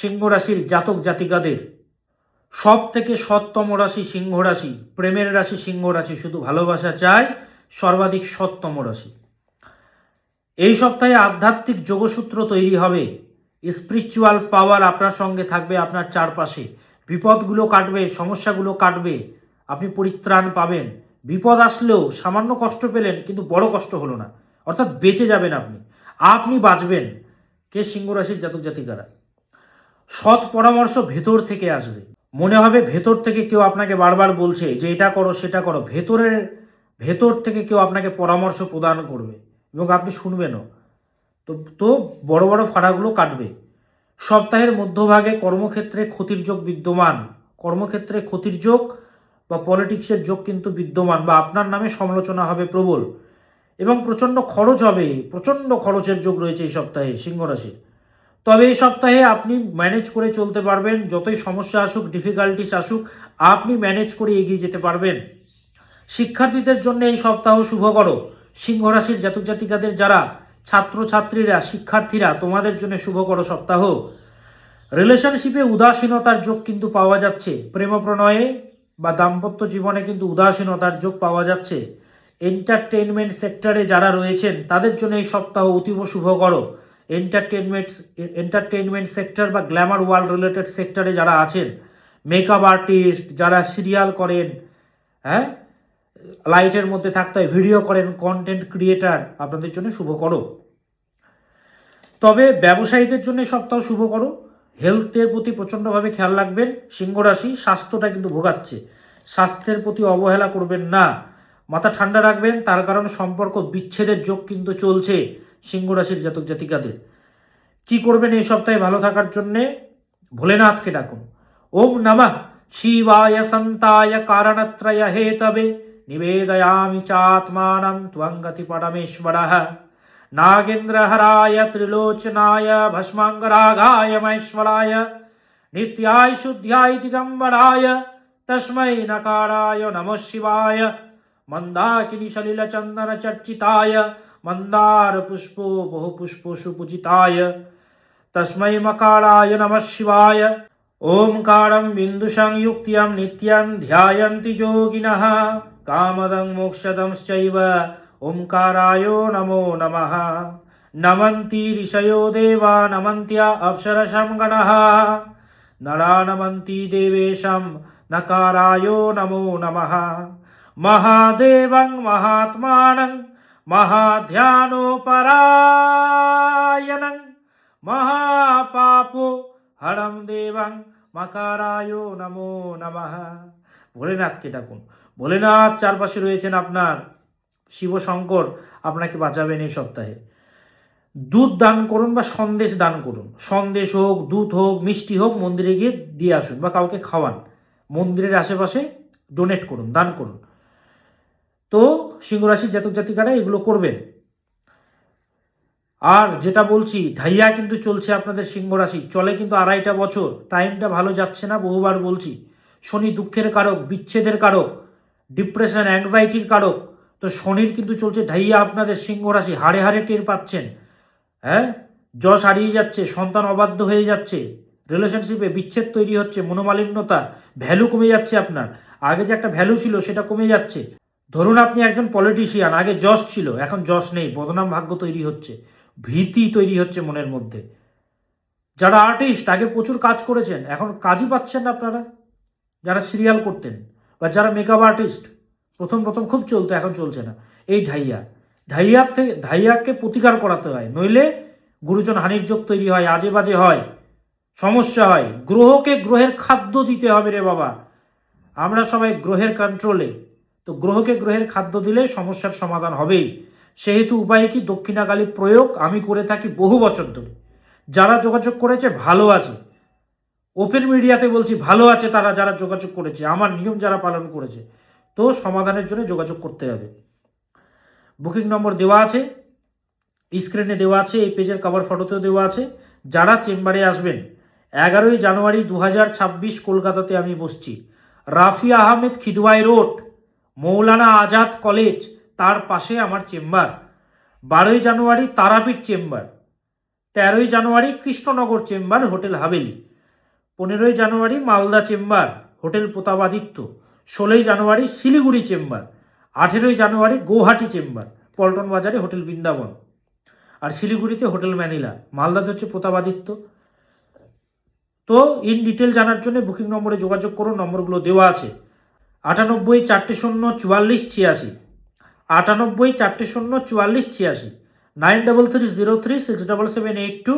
সিংহ রাশির জাতক জাতিকাদের? সব থেকে সৎতম রাশি সিংহ রাশি, প্রেমের রাশি সিংহ রাশি, শুধু ভালোবাসা চায়, সর্বাধিক সৎতম রাশি। এই সপ্তাহে আধ্যাত্মিক যোগসূত্র তৈরি হবে, স্পিরিচুয়াল পাওয়ার আপনার সঙ্গে থাকবে, আপনার চারপাশে বিপদগুলো কাটবে, সমস্যাগুলো কাটবে, আপনি পরিত্রাণ পাবেন। বিপদ আসলেও সামান্য কষ্ট পেলেন, কিন্তু বড় কষ্ট হলো না, অর্থাৎ বেঁচে যাবেন আপনি, আপনি বাঁচবেন। কে সিংহ রাশির জাতক জাতিকারা? সৎ পরামর্শ ভেতর থেকে আসবে। মনে হবে ভেতর থেকে কেউ আপনাকে বারবার বলছে যে এটা করো সেটা করো, ভেতর থেকে কেউ আপনাকে পরামর্শ প্রদান করবে এবং আপনি শুনবেনও। তো তো বড় বড় ফাড়াগুলো কাটবে। সপ্তাহের মধ্যভাগে কর্মক্ষেত্রে ক্ষতির যোগ বিদ্যমান, কর্মক্ষেত্রে ক্ষতির যোগ বা পলিটিক্সের যোগ কিন্তু বিদ্যমান, বা আপনার নামে সমালোচনা হবে প্রবল, এবং প্রচণ্ড খরচ হবে, প্রচণ্ড খরচের যোগ রয়েছে এই সপ্তাহে সিংহ রাশির। তবে এই সপ্তাহে আপনি ম্যানেজ করে চলতে পারবেন, যতই সমস্যা আসুক, ডিফিকাল্টিস আসুক, আপনি ম্যানেজ করে এগিয়ে যেতে পারবেন। শিক্ষার্থীদের জন্য এই সপ্তাহ শুভকর। সিংহ রাশির জাতক জাতিকাদের যারা ছাত্রছাত্রীরা, শিক্ষার্থীরা, তোমাদের জন্য শুভকর সপ্তাহ। রিলেশনশিপে উদাসীনতার যোগ কিন্তু পাওয়া যাচ্ছে, প্রেম প্রণয়ে বা দাম্পত্য জীবনে কিন্তু উদাসীনতার যোগ পাওয়া যাচ্ছে। এন্টারটেনমেন্ট সেক্টরে যারা রয়েছেন তাদের জন্য এই সপ্তাহ অতীব শুভকর। এন্টারটেনমেন্ট সেক্টর বা গ্ল্যামার ওয়ার্ল্ড রিলেটেড সেক্টরে যারা আছেন, মেকআপ আর্টিস্ট, যারা সিরিয়াল করেন, হ্যাঁ, লাইটের মধ্যে থাকতে হয়, ভিডিও করেন, কন্টেন্ট ক্রিয়েটার, আপনাদের জন্য শুভকর। তবে ব্যবসায়ীদের জন্য সপ্তাহ শুভকর। হেলথের প্রতি প্রচণ্ডভাবে খেয়াল রাখবেন সিংহ রাশি। স্বাস্থ্যটা কিন্তু ভোগাচ্ছে, স্বাস্থ্যের প্রতি অবহেলা করবেন না, মাথা ঠান্ডা রাখবেন, তার কারণ সম্পর্ক বিচ্ছেদের যোগ কিন্তু চলছে সিংহ রাশির জাতক জাতিকাদের। কি করবেন এই সপ্তাহে ভালো থাকার জন্যে? ভোলেনাথকে ডাকুন। ওম নমঃ শিবায় সন্তায় কারণত্রয় হেতবে নিবেদয়ামি চাত্মানম ত্বঙ্গতি পরমেশ্বরঃ নাগেন্দ্রহরায় ত্রিলোচনায় ভস্মাঙ্গরাগায় মহেশ্বরায় নিত্যায় শুদ্ধ্যায় দিগম্বরায় তস্मै নকারায় নমঃ শিবায় মন্দাকিনী সলিল চন্দন চর্চিতায় মন্দার পুষ্প বহু পুষ্প সুপূজিতায় তস্मै মকারায় নমঃ শিবায়। ওমকারম বিন্দু সংযুক্তিয়াম নিত্যং ধ্যায়ন্তি যোগিনঃ কামদং মোক্ষদংশ্চৈব ওমকারায় নমো নমঃ। নমন্তি ঋষयो দেবা নমন্ত্য়া অপ্সরসং গণঃ নরা নমন্তি দেবেশম নকারায় নমো নমঃ। মহাদেবং মহাত্মানং মহাধ্যানোপরায়ণং মহাপাপো হরম দেবং মকারায় নমো নমঃ। ভোলেনাথকে ডাকুন। ভোলেনাথ চারপাশে রয়েছেন আপনার, শিব শঙ্কর আপনাকে বাঁচাবেন এই সপ্তাহে। দুধ দান করুন বা সন্দেশ দান করুন, সন্দেশ হোক, দুধ হোক, মিষ্টি হোক, মন্দিরে গিয়ে দিয়ে আসুন বা কাউকে খাওয়ান, মন্দিরের আশেপাশে ডোনেট করুন, দান করুন। তো সিংহ রাশির জাতক জাতিকারা এগুলো করবেন। আর যেটা বলছি, ঢাইয়া কিন্তু চলছে আপনাদের সিংহ রাশি, চলে কিন্তু 2.5 বছর, টাইমটা ভালো যাচ্ছে না, বহুবার বলছি। শনি দুঃখের কারক, বিচ্ছেদের কারক, ডিপ্রেশন, অ্যাংজাইটির কারক। তো শনির কিন্তু চলছে ঢাইয়া আপনাদের সিংহ রাশি, হাড়ে হাড়ে টের পাচ্ছেন, হ্যাঁ, যশ হারিয়ে যাচ্ছে, সন্তান অবাধ্য হয়ে যাচ্ছে, রিলেশনশিপে বিচ্ছেদ তৈরি হচ্ছে, মনোমালিন্যতা, ভ্যালু কমে যাচ্ছে আপনার। আগে যে একটা ভ্যালু ছিল সেটা কমে যাচ্ছে। ধরুন আপনি একজন পলিটিশিয়ান, আগে যশ ছিল, এখন যশ নেই, বদনাম ভাগ্য তৈরি হচ্ছে, ভীতি তৈরি হচ্ছে মনের মধ্যে। যারা আর্টিস্ট, আগে প্রচুর কাজ করেছেন, এখন কাজই পাচ্ছেন না আপনারা। যারা সিরিয়াল করতেন বা যারা মেকআপ আর্টিস্ট, প্রথম প্রথম খুব চলতো, এখন চলছে না। এই ঢাইয়াকে প্রতিকার করাতে হয়, নইলে গুরুজন হানির যোগ তৈরি হয়, আজে বাজে হয়, সমস্যা হয়। গ্রহকে গ্রহের খাদ্য দিতে হবে রে বাবা, আমরা সবাই গ্রহের কন্ট্রোলে। তো গ্রহকে গ্রহের খাদ্য দিলে সমস্যার সমাধান হবেই। সেহেতু উপায় কি? দক্ষিণাকালী প্রয়োগ আমি করে থাকি বহু বছর ধরে। যারা যোগাযোগ করেছে ভালো আছে, ওপেন মিডিয়াতে বলছি, ভালো আছে তারা, যারা যোগাযোগ করেছে, আমার নিয়ম যারা পালন করেছে। তো সমাধানের জন্য যোগাযোগ করতে হবে। বুকিং নম্বর দেওয়া আছে, স্ক্রিনে দেওয়া আছে, এই পেজের কভার ফটোতেও দেওয়া আছে। যারা চেম্বারে আসবেন, 11ই জানুয়ারি 2026 কলকাতাতে আমি বসছি। রাফি আহমেদ খিদওয়াই রোড, মৌলানা আজাদ কলেজ, তার পাশে আমার চেম্বার। 12ই জানুয়ারি তারাপীঠ চেম্বার, 13ই জানুয়ারি কৃষ্ণনগর চেম্বার হোটেল হাভেলি, 15ই জানুয়ারি মালদা চেম্বার হোটেল প্রতাপাদিত্য, 16ই জানুয়ারি শিলিগুড়ি চেম্বার, 18ই জানুয়ারি গৌহাটি চেম্বার পল্টন বাজারে হোটেল বৃন্দাবন, আর শিলিগুড়িতে হোটেল ম্যানিলা, মালদাতে হচ্ছে প্রতাপাদিত্য। তো ইন ডিটেল জানার জন্য বুকিং নম্বরে যোগাযোগ করুন, নম্বরগুলো দেওয়া আছে। 98 400 44 86, 98 400 44 86, 9330367782,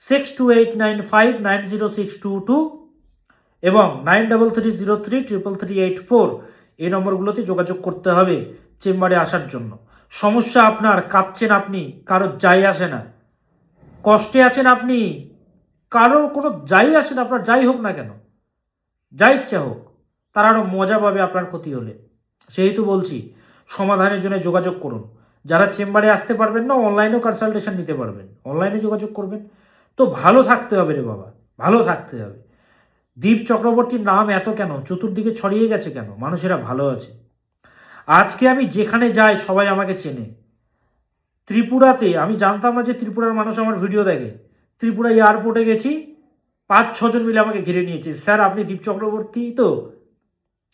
6289590622 এবং 9330333384, এই নম্বরগুলোতে যোগাযোগ করতে হবে চেম্বারে আসার জন্য। সমস্যা আপনার, কাঁদছেন আপনি, কারোর যাই আসে না। কষ্টে আছেন আপনি, কারোর কোনো যাই আসে না, আপনার যাই হোক না কেন, যা ইচ্ছা হোক, তার আরও মজা পাবে আপনার ক্ষতি হলে। সেহেতু বলছি, সমাধানের জন্য যোগাযোগ করুন। যারা চেম্বারে আসতে পারবেন না, অনলাইনেও কনসালটেশন নিতে পারবেন, অনলাইনে যোগাযোগ করবেন। তো ভালো থাকতে হবে রে বাবা, ভালো থাকতে হবে। দীপ চক্রবর্তীর নাম এত কেন চতুর্দিকে ছড়িয়ে গেছে কেন? মানুষেরা ভালো আছে। আজকে আমি যেখানে যাই সবাই আমাকে চেনে। ত্রিপুরাতে আমি জানতাম না যে ত্রিপুরার মানুষ আমার ভিডিও দেখে। ত্রিপুরা এয়ারপোর্টে গেছি, 5-6 জন মিলে আমাকে ঘিরে নিয়েছে। স্যার আপনি দীপ চক্রবর্তী তো?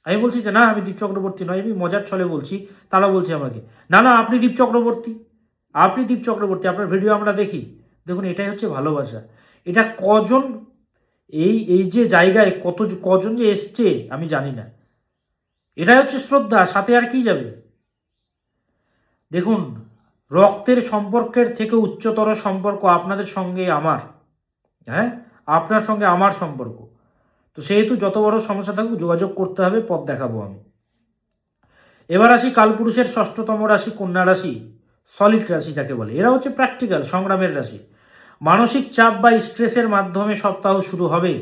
আমি বলছি যে না, আমি দীপ চক্রবর্তী নয়, আমি মজার ছলে বলছি। তারা বলছে আমাকে, না না আপনি দীপ চক্রবর্তী, আপনি দীপ চক্রবর্তী, আপনার ভিডিও আমরা দেখি। দেখুন, এটাই হচ্ছে ভালোবাসা। এটা কজন এই যে জায়গায় কজন যে এসছে আমি জানি না। এটাই হচ্ছে শ্রদ্ধা, সাথে আর কি যাবে? দেখুন, রক্তের সম্পর্কের থেকে উচ্চতর সম্পর্ক আপনাদের সঙ্গে আমার, হ্যাঁ, আপনার সঙ্গে আমার সম্পর্ক। তো সেহেতু যত বড় সমস্যা থাকুক যোগাযোগ করতে হবে, পথ দেখাবো আমি। এবার আসি কালপুরুষের 6ষ্ঠতম রাশি কন্যা রাশি, সলিড রাশি যাকে বলে। এরা হচ্ছে প্র্যাকটিক্যাল, সংগ্রামের রাশি। মানসিক চাপ বা স্ট্রেসের মাধ্যমে সপ্তাহ শুরু হবে।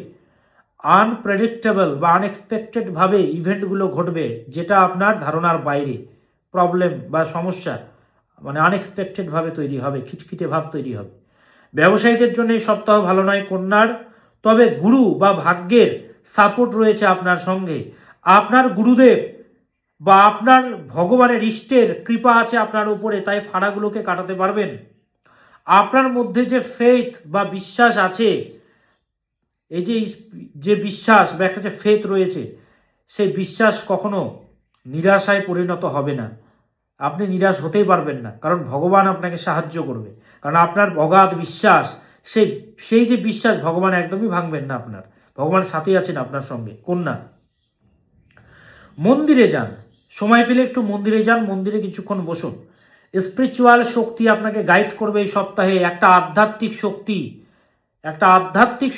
আনপ্রেডিক্টেবল বা আনএক্সপেক্টেডভাবে ইভেন্টগুলো ঘটবে, যেটা আপনার ধারণার বাইরে। প্রবলেম বা সমস্যা মানে আনএক্সপেক্টেডভাবে তৈরি হবে, খিটখিটে ভাব তৈরি হবে। ব্যবসায়ীদের জন্য এই সপ্তাহ ভালো নয় কন্যার, তবে গুরু বা ভাগ্যের সাপোর্ট রয়েছে আপনার সঙ্গে। আপনার গুরুদেব বা আপনার ভগবানের ইষ্টের কৃপা আছে আপনার উপরে, তাই ফাড়াগুলোকে কাটাতে পারবেন। আপনার মধ্যে যে ফেথ বা বিশ্বাস আছে, এই যে বিশ্বাস বা একটা যে ফেথ রয়েছে, সেই বিশ্বাস কখনো নিরাশায় পরিণত হবে না। আপনি নিরাশ হতেই পারবেন না, কারণ ভগবান আপনাকে সাহায্য করবে। কারণ আপনার অগাধ বিশ্বাস, সেই যে বিশ্বাস ভগবান একদমই ভাঙবেন না আপনার। ভগবান সাথেই আছেন আপনার সঙ্গে। কন্যা, মন্দিরে যান, সময় পেলে একটু মন্দিরে যান, মন্দিরে কিছুক্ষণ বসুন। স্পিরিচুয়াল শক্তি আপনাকে গাইড করবে এই সপ্তাহে। একটা আধ্যাত্মিক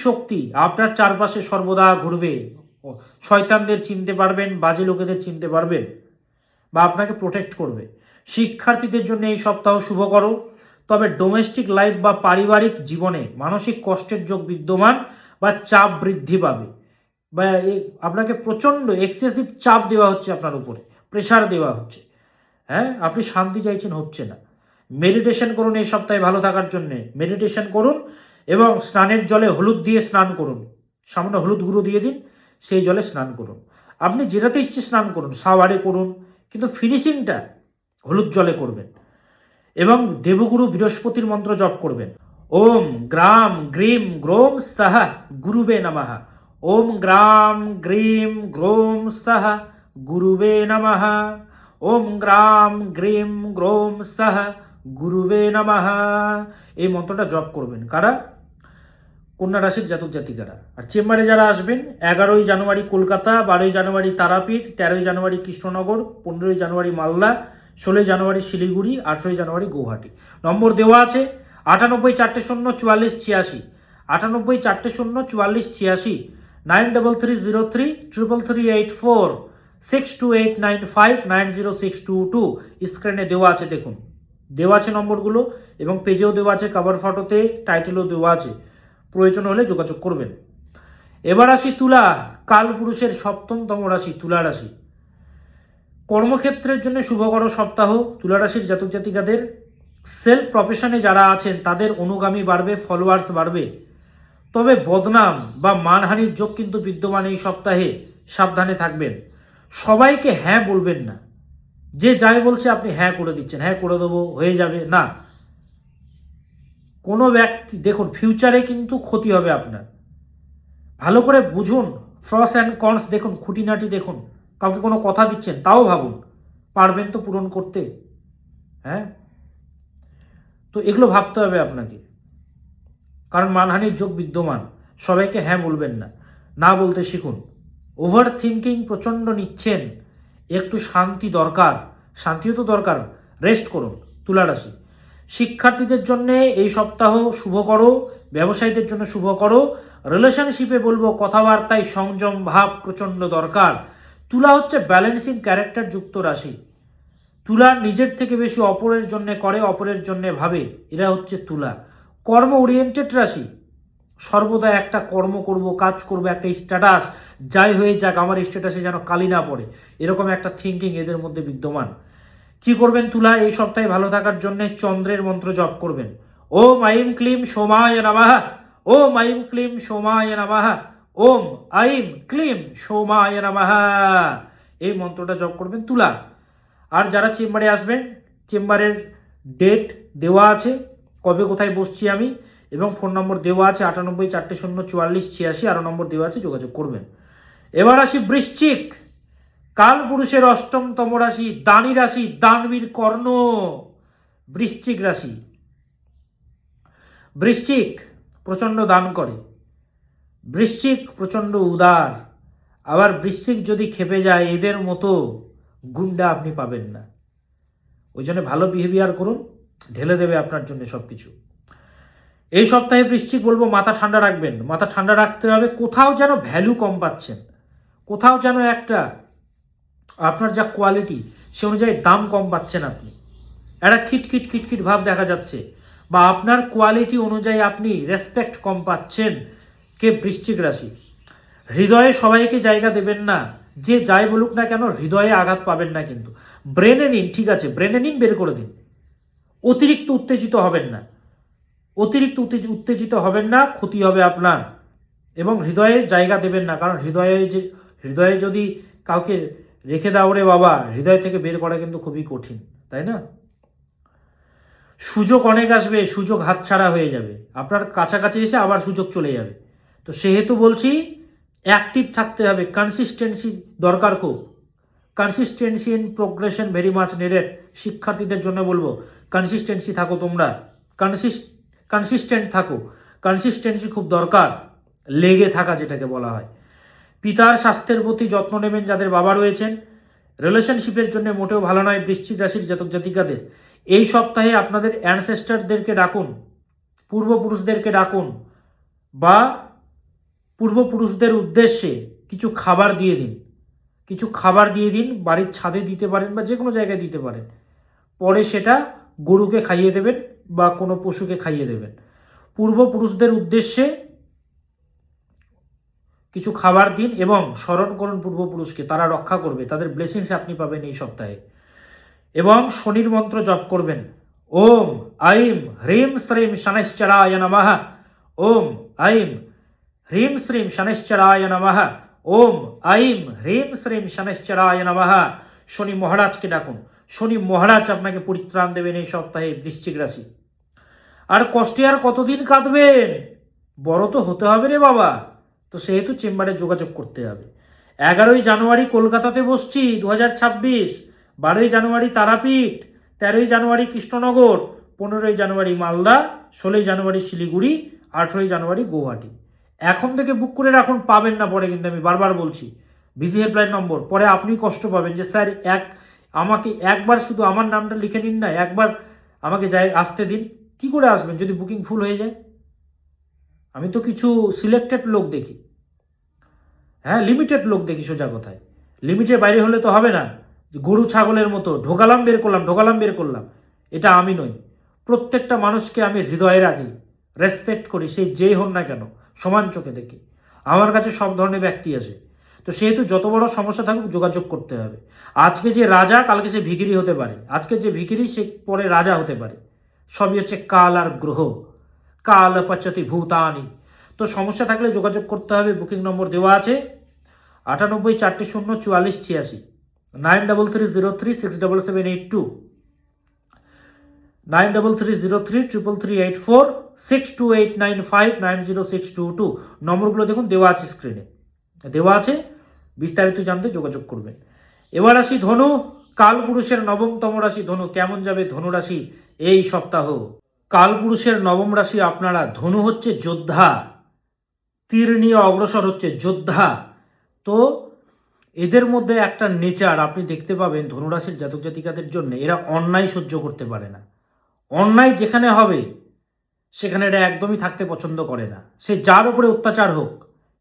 শক্তি আপনার চারপাশে সর্বদা ঘুরবে। শয়তানদের চিনতে পারবেন, বাজে লোকেদের চিনতে পারবেন, বা আপনাকে প্রোটেক্ট করবে। শিক্ষার্থীদের জন্য এই সপ্তাহ শুভকর, তবে ডোমেস্টিক লাইফ বা পারিবারিক জীবনে মানসিক কষ্টের যোগ বিদ্যমান বা চাপ বৃদ্ধি পাবে, বা আপনাকে প্রচণ্ড এক্সেসিভ চাপ দেওয়া হচ্ছে আপনার উপরে, প্রেশার দেওয়া হচ্ছে। হ্যাঁ, আপনি শান্তি চাইছেন, হচ্ছে না। মেডিটেশন করুন এই সপ্তাহে ভালো থাকার জন্যে। মেডিটেশন করুন এবং স্নানের জলে হলুদ দিয়ে স্নান করুন। সামান্য হলুদ গুঁড়ো দিয়ে দিন, সেই জলে স্নান করুন। আপনি যেটাতে ইচ্ছে স্নান করুন, শাওয়ারে করুন, কিন্তু ফিনিশিংটা হলুদ জলে করবেন। এবং দেবগুরু বৃহস্পতির মন্ত্র জপ করবেন। ওম গ্রাম গ্রিম গ্রোম সাহা গুরুবে নমঃ। ওম গ্রাম গ্রিম গ্রোম সাহা গুরুবে নমঃ। ওম গ্রাম গ্রিম গ্রোম সাহা গুরুবে নমঃ। এই মন্ত্রটা জপ করবেন কারা? কন্যা রাশির জাতক জাতিকারা। আর চেম্বারে যারা আসবেন, 11ই জানুয়ারি কলকাতা, 12ই জানুয়ারি তারাপীঠ, 13ই জানুয়ারি কৃষ্ণনগর, 15ই জানুয়ারি মালদা, 16ই জানুয়ারি শিলিগুড়ি, 18ই জানুয়ারি গৌহাটি। নম্বর দেওয়া আছে 98 400 44 86, 98 400 44 86, 9330333384, 6289590622। স্ক্রিনে দেওয়া আছে, দেখুন দেওয়া আছে নম্বরগুলো, এবং পেজেও দেওয়া আছে, কভার ফটোতে টাইটেলও দেওয়া আছে। প্রয়োজন হলে যোগাযোগ করবেন। এবার আসি তুলা, কালপুরুষের 7মতম রাশি তুলা রাশি। কর্মক্ষেত্রের জন্য শুভকর সপ্তাহ তুলা রাশির জাতক জাতিকাদের। সেলফ প্রফেশনে যারা আছেন তাদের অনুগামী বাড়বে, ফলোয়ার্স বাড়বে। তবে বদনাম বা মানহানির যোগ কিন্তু বিদ্যমান এই সপ্তাহে, সাবধানে থাকবেন। সবাইকে হ্যাঁ বলবেন না, যে যাই বলছে আপনি হ্যাঁ করে দিচ্ছেন, হ্যাঁ করে দেবো, হয়ে যাবে না। কোনো ব্যক্তি দেখুন, ফিউচারে কিন্তু ক্ষতি হবে আপনার। ভালো করে বুঝুন, প্রস অ্যান্ড কনস দেখুন, খুঁটিনাটি দেখুন। কাউকে কোনো কথা দিচ্ছেন তাও ভাবুন, পারবেন তো পূরণ করতে? হ্যাঁ, তো এগুলো ভাবতে হবে আপনাকে, কারণ মানহানির যোগ বিদ্যমান। সবাইকে হ্যাঁ বলবেন না, না বলতে শিখুন। ওভার থিঙ্কিং প্রচণ্ড নিচ্ছেন, একটু শান্তি দরকার। শান্তিও তো দরকার, রেস্ট করুন। তুলা রাশি, শিক্ষার্থীদের জন্য এই সপ্তাহ শুভ করো, ব্যবসায়ীদের জন্য শুভ করো। রিলেশনশিপে বলবো কথাবার্তায় সংযম ভাব প্রচণ্ড দরকার। তুলা হচ্ছে ব্যালেন্সিং ক্যারেক্টার যুক্ত রাশি। তুলা নিজের থেকে বেশি অপরের জন্য করে, অপরের জন্য ভাবে, এরা হচ্ছে তুলা। কর্ম ওরিয়েন্টেড রাশি, সর্বদা একটা কর্ম করব, কাজ করব, একটা স্ট্যাটাস, যাই হয়ে যাক আমার স্ট্যাটাসে যেন কালি না পড়ে, এরকম একটা থিঙ্কিং এদের মধ্যে বিদ্যমান। কি করবেন তুলা এই সপ্তাহে ভালো থাকার জন্য? চন্দ্রের মন্ত্র জপ করবেন। ওম আইম ক্লিম সোমায় নমঃ, ওম আইম ক্লিম সোমায় নমঃ, ওম আইম ক্লিম সোমায় নমঃ, এই মন্ত্রটা জপ করবেন তুলা। আর যারা চেম্বারে আসবেন, চেম্বারের ডেট দেওয়া আছে, কবে কোথায় বসছি আমি, এবং ফোন নম্বর দেওয়া আছে 98 400 44 86, আরও নম্বর দেওয়া আছে, যোগাযোগ করবেন। এবার আসি বৃশ্চিক, কাল পুরুষের অষ্টমতম রাশি, দানী রাশি, দানবীর কর্ণ, বৃশ্চিক রাশি। বৃশ্চিক প্রচণ্ড দান করে, বৃশ্চিক প্রচণ্ড উদার। আবার বৃশ্চিক যদি খেপে যায়, এদের মতো গুন্ডা আপনি পাবেন না। ওই জন্য ভালো বিহেভিয়ার করুন, ঢেলে দেবে আপনার জন্য সব কিছু। এই সপ্তাহে বৃশ্চিক বলবো মাথা ঠান্ডা রাখবেন, মাথা ঠান্ডা রাখতে হবে। কোথাও যেন ভ্যালু কম পাচ্ছেন, কোথাও যেন একটা আপনার যা কোয়ালিটি সে অনুযায়ী দাম কম পাচ্ছেন আপনি, একটা খিটখিট খিটখিট ভাব দেখা যাচ্ছে, বা আপনার কোয়ালিটি অনুযায়ী আপনি রেসপেক্ট কম পাচ্ছেন। কে বৃশ্চিক রাশি, হৃদয়ে সবাইকে জায়গা দেবেন না, যে যাই বলুক না কেন হৃদয়ে আঘাত পাবেন না। কিন্তু ব্রেনে নিন, ঠিক আছে, ব্রেনে নিন, বের করে দিন। অতিরিক্ত উত্তেজিত হবেন না, অতিরিক্ত উত্তেজিত হবেন না, ক্ষতি হবে আপনার। এবং হৃদয়ে জায়গা দেবেন না, কারণ হৃদয়ে যদি কাউকে রেখে দাও রে বাবা, হৃদয় থেকে বের করা কিন্তু খুবই কঠিন, তাই না? সুযোগ অনেক আসবে, সুযোগ হাতছাড়া হয়ে যাবে, আপনার কাছাকাছি এসে আবার সুযোগ চলে যাবে। তো সেহেতু বলছি অ্যাক্টিভ থাকতে হবে, কনসিস্টেন্সি দরকার খুব। Consistency in progression very much needed. শিক্ষার্থীদের জন্য বলবো কনসিস্টেন্সি থাকো, তোমরা কনসিস্টেন্ট থাকো, কনসিস্টেন্সি খুব দরকার, লেগে থাকা যেটাকে বলা হয়। পিতার স্বাস্থ্যের প্রতি যত্ন নেবেন যাদের বাবা রয়েছেন। রিলেশনশিপের জন্য মোটেও ভালো নয় বৃশ্চিক রাশির জাতক জাতিকাদের। এই সপ্তাহে আপনাদের অ্যানসেস্টারদেরকে ডাকুন, পূর্বপুরুষদেরকে ডাকুন, বা পূর্বপুরুষদের উদ্দেশ্যে কিছু খাবার দিয়ে দিন, কিছু খাবার দিয়ে দিন, বাড়ির ছাদে দিতে পারেন বা যে কোনো জায়গায় দিতে পারেন। পরে সেটা গরুকে খাইয়ে দেবেন বা কোনো পশুকে খাইয়ে দেবেন। পূর্বপুরুষদের উদ্দেশ্যে কিছু খাবার দিন এবং স্মরণ করুন পূর্বপুরুষকে, তারা রক্ষা করবে, তাদের ব্লেসিংস আপনি পাবেন এই সপ্তাহে। এবং শনির মন্ত্র জপ করবেন। ওম আইম হ্রিম শ্রীম শনৈশ্চরায় নমঃ, ওম আইম হ্রিম শ্রীম শনৈশ্চরায় নমঃ, ওম আইম হ্রিম শ্রীম শনৈশ্চরায় নমঃ। শনি মহারাজকে ডাকুন, শনি মহারাজ আপনাকে পরিত্রাণ দেবেন এই সপ্তাহে বৃশ্চিক রাশি। আর কষ্টে আর কতদিন কাঁদবেন, বড় তো হতে হবে রে বাবা। তো সেহেতু চেম্বারে যোগাযোগ করতে হবে। 11ই জানুয়ারি কলকাতাতে বসছি 2026, 12ই জানুয়ারি তারাপীঠ, 13ই জানুয়ারি কৃষ্ণনগর, 15ই জানুয়ারি মালদা, 16ই জানুয়ারি শিলিগুড়ি, 18ই জানুয়ারি গৌহাটি। এখন থেকে বুক করে রাখুন, পাবেন না পরে, কিন্তু আমি বারবার বলছি বিজি হেল্পলাইন নম্বর। পরে আপনি কষ্ট পাবেন যে স্যার আমাকে একবার শুধু আমার নামটা লিখে নিন না, একবার আমাকে আসতে দিন। কি করে আসবেন যদি বুকিং ফুল হয়ে যায়? আমি তো কিছু সিলেক্টেড লোক দেখি, হ্যাঁ, লিমিটেড লোক দেখি, সোজা কথায়। লিমিটের বাইরে হলে তো হবে না, গরু ছাগলের মতো ঢোকালাম বের করলাম, ঢোকালাম বের করলাম। এটা আমি নই। প্রত্যেকটা মানুষকে আমি হৃদয়ে রাখি, রেসপেক্ট করি, সেই যেই হন না কেন, সমান চোখে দেখি। আমার কাছে সব ধরনের ব্যক্তি আছে। তো সেহেতু যত বড় সমস্যা থাকুক যোগাযোগ করতে হবে। আজকে যে রাজা কালকে সে ভিখিরি হতে পারে, আজকে যে ভিখিরি সে পরে রাজা হতে পারে, সবই হচ্ছে কাল আর গ্রহ। কাল পচতি ভূতানি। তো সমস্যা থাকলে যোগাযোগ করতে হবে, বুকিং নম্বর দেওয়া আছে 98 400 44 86, 9330367782, 93303388, 6289590622। নম্বরগুলো দেখুন দেওয়া আছে, স্ক্রিনে দেওয়া আছে, বিস্তারিত জানতে যোগাযোগ করবেন। এবার আসি ধনু, কালপুরুষের নবমতম রাশি ধনু। কেমন যাবে ধনু রাশি এই সপ্তাহ? কালপুরুষের নবম রাশি আপনারা। ধনু হচ্ছে যোদ্ধা, তীর নিয়ে অগ্রসর হচ্ছে যোদ্ধা। তো এদের মধ্যে একটা নেচার আপনি দেখতে পাবেন ধনুরাশির জাতক জাতিকাদের জন্য, এরা অন্যায় সহ্য করতে পারে না। অন্যায় যেখানে হবে সেখানে এরা একদমই থাকতে পছন্দ করে না, সে যার উপরে অত্যাচার হোক।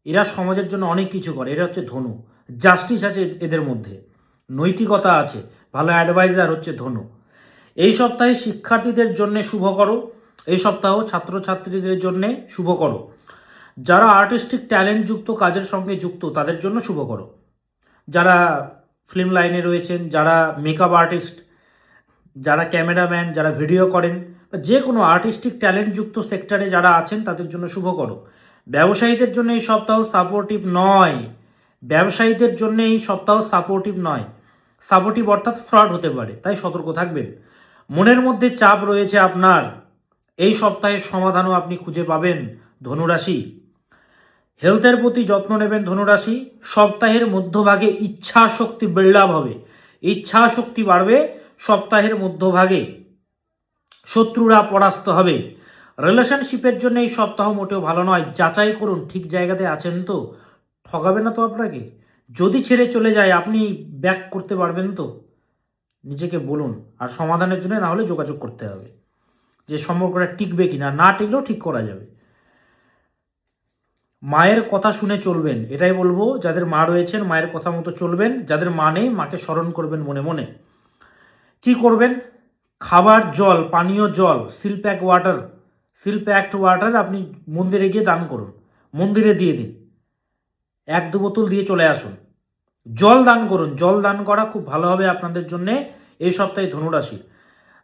এরা সমাজের জন্য অনেক কিছু করে, এরা হচ্ছে ধনু। জাস্টিস আছে এদের মধ্যে, নৈতিকতা আছে, ভালো অ্যাডভাইজার হচ্ছে ধনু। এই সপ্তাহে শিক্ষার্থীদের জন্য শুভ করো, এই সপ্তাহ ছাত্রছাত্রীদের জন্য শুভ করো। যারা আর্টিস্টিক ট্যালেন্টযুক্ত কাজের সঙ্গে যুক্ত তাদের জন্য শুভ করো। যারা ফিল্ম লাইনে রয়েছেন, যারা মেকআপ আর্টিস্ট, যারা ক্যামেরাম্যান, যারা ভিডিও করেন, বা যে কোনো আর্টিস্টিক ট্যালেন্টযুক্ত সেক্টরে যারা আছেন তাদের জন্য শুভ করো। ব্যবসায়ীদের জন্য এই সপ্তাহ সাপোর্টিভ নয়, ব্যবসায়ীদের জন্য এই সপ্তাহ সাপোর্টিভ নয়। সাপোর্টিভ অর্থাৎ ফ্রড হতে পারে, তাই সতর্ক থাকবেন। মনের মধ্যে চাপ রয়েছে আপনার, এই সপ্তাহের সমাধানও আপনি খুঁজে পাবেন ধনুরাশি। হেলথের প্রতি যত্ন নেবেন ধনুরাশি। সপ্তাহের মধ্যভাগে ইচ্ছা শক্তি বিল্ড আপ হবে, ইচ্ছা শক্তি বাড়বে সপ্তাহের মধ্যভাগে। শত্রুরা পরাস্ত হবে। রিলেশনশিপের জন্য এই সপ্তাহ মোটেও ভালো নয়। যাচাই করুন ঠিক জায়গাতে আছেন তো, ঠকাবে না তো আপনাকে। যদি ছেড়ে চলে যায় আপনি ব্যাক করতে পারবেন তো, নিজেকে বলুন। আর সমাধানের জন্য না হলে যোগাযোগ করতে হবে, যে সম্পর্কটা টিকবে কিনা, না টিকলেও ঠিক করা যাবে। মায়ের কথা শুনে চলবেন, এটাই বলবো। যাদের মা রয়েছেন মায়ের কথা মতো চলবেন, যাদের মা নেই মাকে স্মরণ করবেন মনে মনে। কি করবেন? খাবার জল, পানীয় জল, সিল প্যাকড ওয়াটার আপনি মন্দিরে গিয়ে দান করুন, মন্দিরে দিয়ে দিন। 1-2 বোতল দিয়ে চলে আসুন। জল দান করুন, জল দান করা খুব ভালো হবে আপনাদের জন্যে এই সপ্তাহে ধনুরাশি।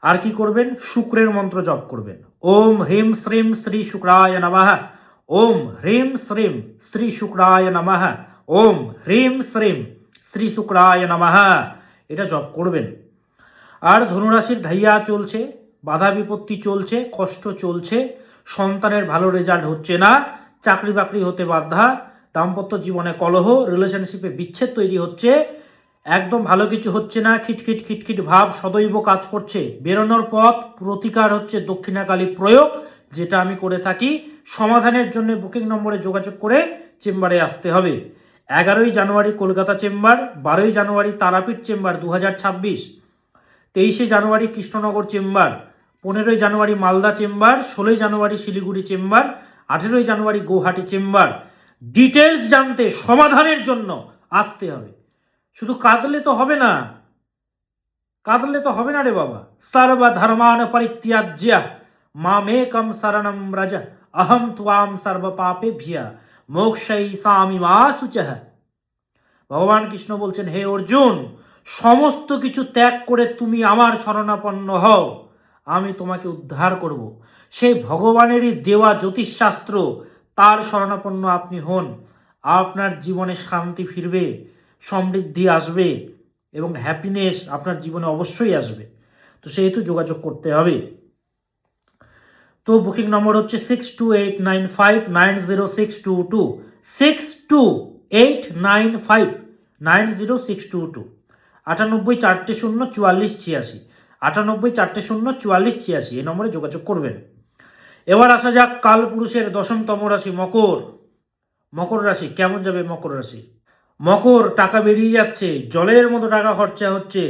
আর কি করবেন? শুক্রের মন্ত্র জপ করবেন। ওম হ্রিম শ্রীম শ্রী শুক্রায় নমঃ, ওম হ্রিম শ্রীম শ্রী শুক্রায় নমঃ, ওম হ্রিম শ্রীম শ্রী শুক্রায় নমঃ, এটা জপ করবেন। আর ধনুরাশির ঢাইয়া চলছে, বাধা বিপত্তি চলছে, কষ্ট চলছে, সন্তানের ভালো রেজাল্ট হচ্ছে না, চাকরি বাকরি হতে বাধা, দাম্পত্য জীবনে কলহ, রিলেশনশিপে বিচ্ছেদ তৈরি হচ্ছে, একদম ভালো কিছু হচ্ছে না, খিটখিট খিটখিট ভাব সদৈব কাজ করছে। বেরোনোর পথ প্রতিকার হচ্ছে দক্ষিণাকালী প্রয়োগ, যেটা আমি করে থাকি। সমাধানের জন্য বুকিং নম্বরে যোগাযোগ করে চেম্বারে আসতে হবে। 11ই জানুয়ারি কলকাতা চেম্বার, 12ই জানুয়ারি তারাপীঠ চেম্বার 2026, 23শে জানুয়ারি কৃষ্ণনগর চেম্বার, 15ই জানুয়ারি মালদা চেম্বার, 16ই জানুয়ারি শিলিগুড়ি চেম্বার, 18ই জানুয়ারি গৌহাটি চেম্বার। ডিটেলস জানতে সমাধানের জন্য আসতে হবে। শুধু কাঁদলে তো হবে না, কাঁদলে তো হবে না রে বাবা। সর্বধর্মান পরিত্যাজ্য মামেকম শরণম ব্রজ, অহম ত্বাম সর্ব পাপেভ্যঃ মোক্ষয়িষ্যামি মা শুচঃ। ভগবান কৃষ্ণ বলছেন, হে অর্জুন, সমস্ত কিছু ত্যাগ করে তুমি আমার শরণাপন্ন হও, আমি তোমাকে উদ্ধার করব। সেই ভগবানেরই দেওয়া জ্যোতিষশাস্ত্র, তার শরণাপন্ন আপনি হন। আপনার জীবনে শান্তি ফিরবে, সমৃদ্ধি আসবে এবং হ্যাপিনেস আপনার জীবনে অবশ্যই আসবে। তো সেহেতু যোগাযোগ করতে হবে। তো বুকিং নম্বর হচ্ছে 6289590622, 6289590622, 98 400 44 86, 98 400 44 86, এই নম্বরে যোগাযোগ করবেন। এবার আসা যাক কালপুরুষের 10তম রাশি মকর। মকর রাশি কেমন যাবে মকর রাশি? মকর, টাকা বেরিয়ে যাচ্ছে, জলের মতো টাকা খরচা হচ্ছে,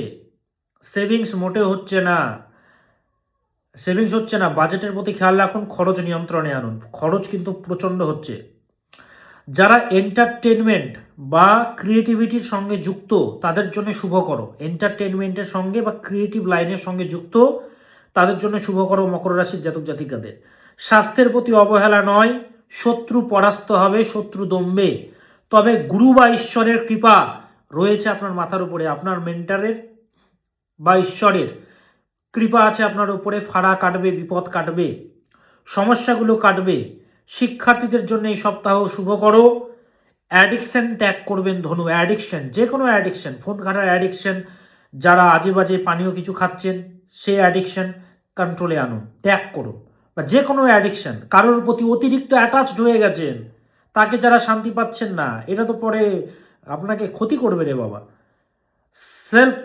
সেভিংস মোটেও হচ্ছে না, বাজেটের প্রতি খেয়াল রাখুন, খরচ নিয়ন্ত্রণে আনুন। খরচ কিন্তু প্রচণ্ড হচ্ছে। যারা এন্টারটেনমেন্ট বা ক্রিয়েটিভিটির সঙ্গে যুক্ত তাদের জন্য শুভ করো, এন্টারটেনমেন্টের সঙ্গে বা ক্রিয়েটিভ লাইনের সঙ্গে যুক্ত তাদের জন্য শুভ করো মকর রাশির জাতক জাতিকাদের। স্বাস্থ্যের প্রতি অবহেলা নয়, শত্রু পরাস্ত হবে, শত্রু দমবে। তবে গুরু বা ঈশ্বরের কৃপা রয়েছে আপনার মাথার উপরে, আপনার মেন্টারের বা ঈশ্বরের কৃপা আছে আপনার উপরে, ফাড়া কাটবে, বিপদ কাটবে, সমস্যাগুলো কাটবে। শিক্ষার্থীদের জন্য এই সপ্তাহ শুভকর। অ্যাডিকশন ত্যাগ করবেন ধনু, অ্যাডিকশন, যে কোনো অ্যাডিকশন, ফোন ঘাটার অ্যাডিকশন, যারা আজে বাজে পানীয় কিছু খাচ্ছেন সেই অ্যাডিকশন কন্ট্রোলে আনুন, ত্যাগ করুন। বা যে কোনো অ্যাডিকশন, কারোর প্রতি অতিরিক্ত অ্যাটাচড হয়ে গেছেন, তাকে যারা শান্তি পাচ্ছেন না, এটা তো পরে আপনাকে ক্ষতি করবে রে বাবা। সেলফ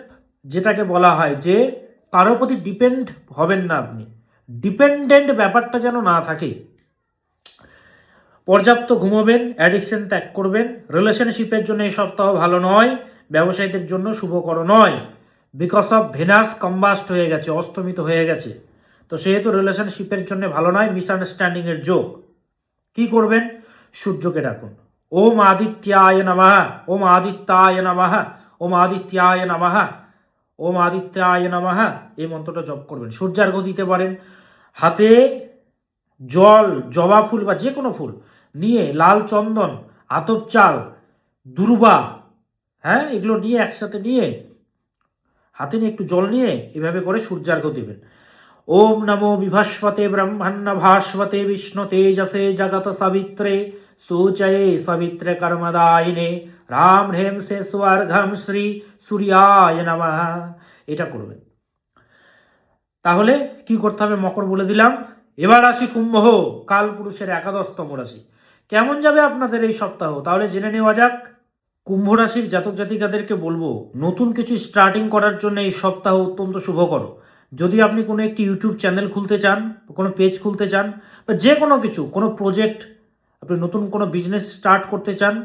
যেটাকে বলা হয়, যে কারোর প্রতি ডিপেন্ড হবেন না আপনি, ডিপেন্ডেন্ট ব্যাপারটা যেন না থাকে। পর্যাপ্ত ঘুমোবেন, অ্যাডিকশন ত্যাগ করবেন। রিলেশনশিপের জন্য এই সপ্তাহ ভালো নয়, ব্যবসায়ীদের জন্য শুভকর নয়। বিকজ অফ ভেনাস কম্বাস্ট হয়ে গেছে, অস্তমিত হয়ে গেছে, তো সেহেতু রিলেশনশিপের জন্য ভালো নয়, মিসআন্ডারস্ট্যান্ডিংয়ের যোগ। কি করবেন? সূর্যকে ডাকুন, ওম আদিত্যায় নমঃ, ওম আদিত্যায় নমঃ, ওম আদিত্যায় নমঃ, ওম আদিত্যায় নমঃ, এই মন্ত্রটা জপ করবেন। সূর্যার্ঘ্য দিতে পারেন, হাতে জল, জবা ফুল বা যে কোনো ফুল নিয়ে, লাল চন্দন, আতপ চাল, দুর্বা, হ্যাঁ, এগুলো নিয়ে একসাথে নিয়ে হাতে নিয়ে একটু জল নিয়ে এভাবে করে সূর্যার্ঘ্য দেবেন। ওম নমো বিভাস্বতে ব্রহ্মণ্য ভাস্বতে বিষ্ণু তেজসে জগত সাবিত্রে সূচয়ে সাবিত্রে কর্মদায়িনে রাম হেম সে স্বর্ঘম শ্রী সূর্যায় নমঃ, এটা করবেন। তাহলে কি করতে হবে মকর বলে দিলাম। এবার আসি কুম্ভ, কালপুরুষের একাদশতম রাশি। কেমন যাবে আপনাদের এই সপ্তাহ, তাহলে জেনে নেওয়া যাক। কুম্ভ রাশির জাতক জাতিকাদেরকে বলবো, নতুন কিছু স্টার্টিং করার জন্য এই সপ্তাহ অত্যন্ত শুভকর। যদি আপনি কোনো একটি ইউটিউব চ্যানেল খুলতে চান, কোনো পেজ খুলতে চান, বা যে কোনো কিছু, কোনো প্রজেক্ট, আপনি নতুন কোনো বিজনেস স্টার্ট করতে চান,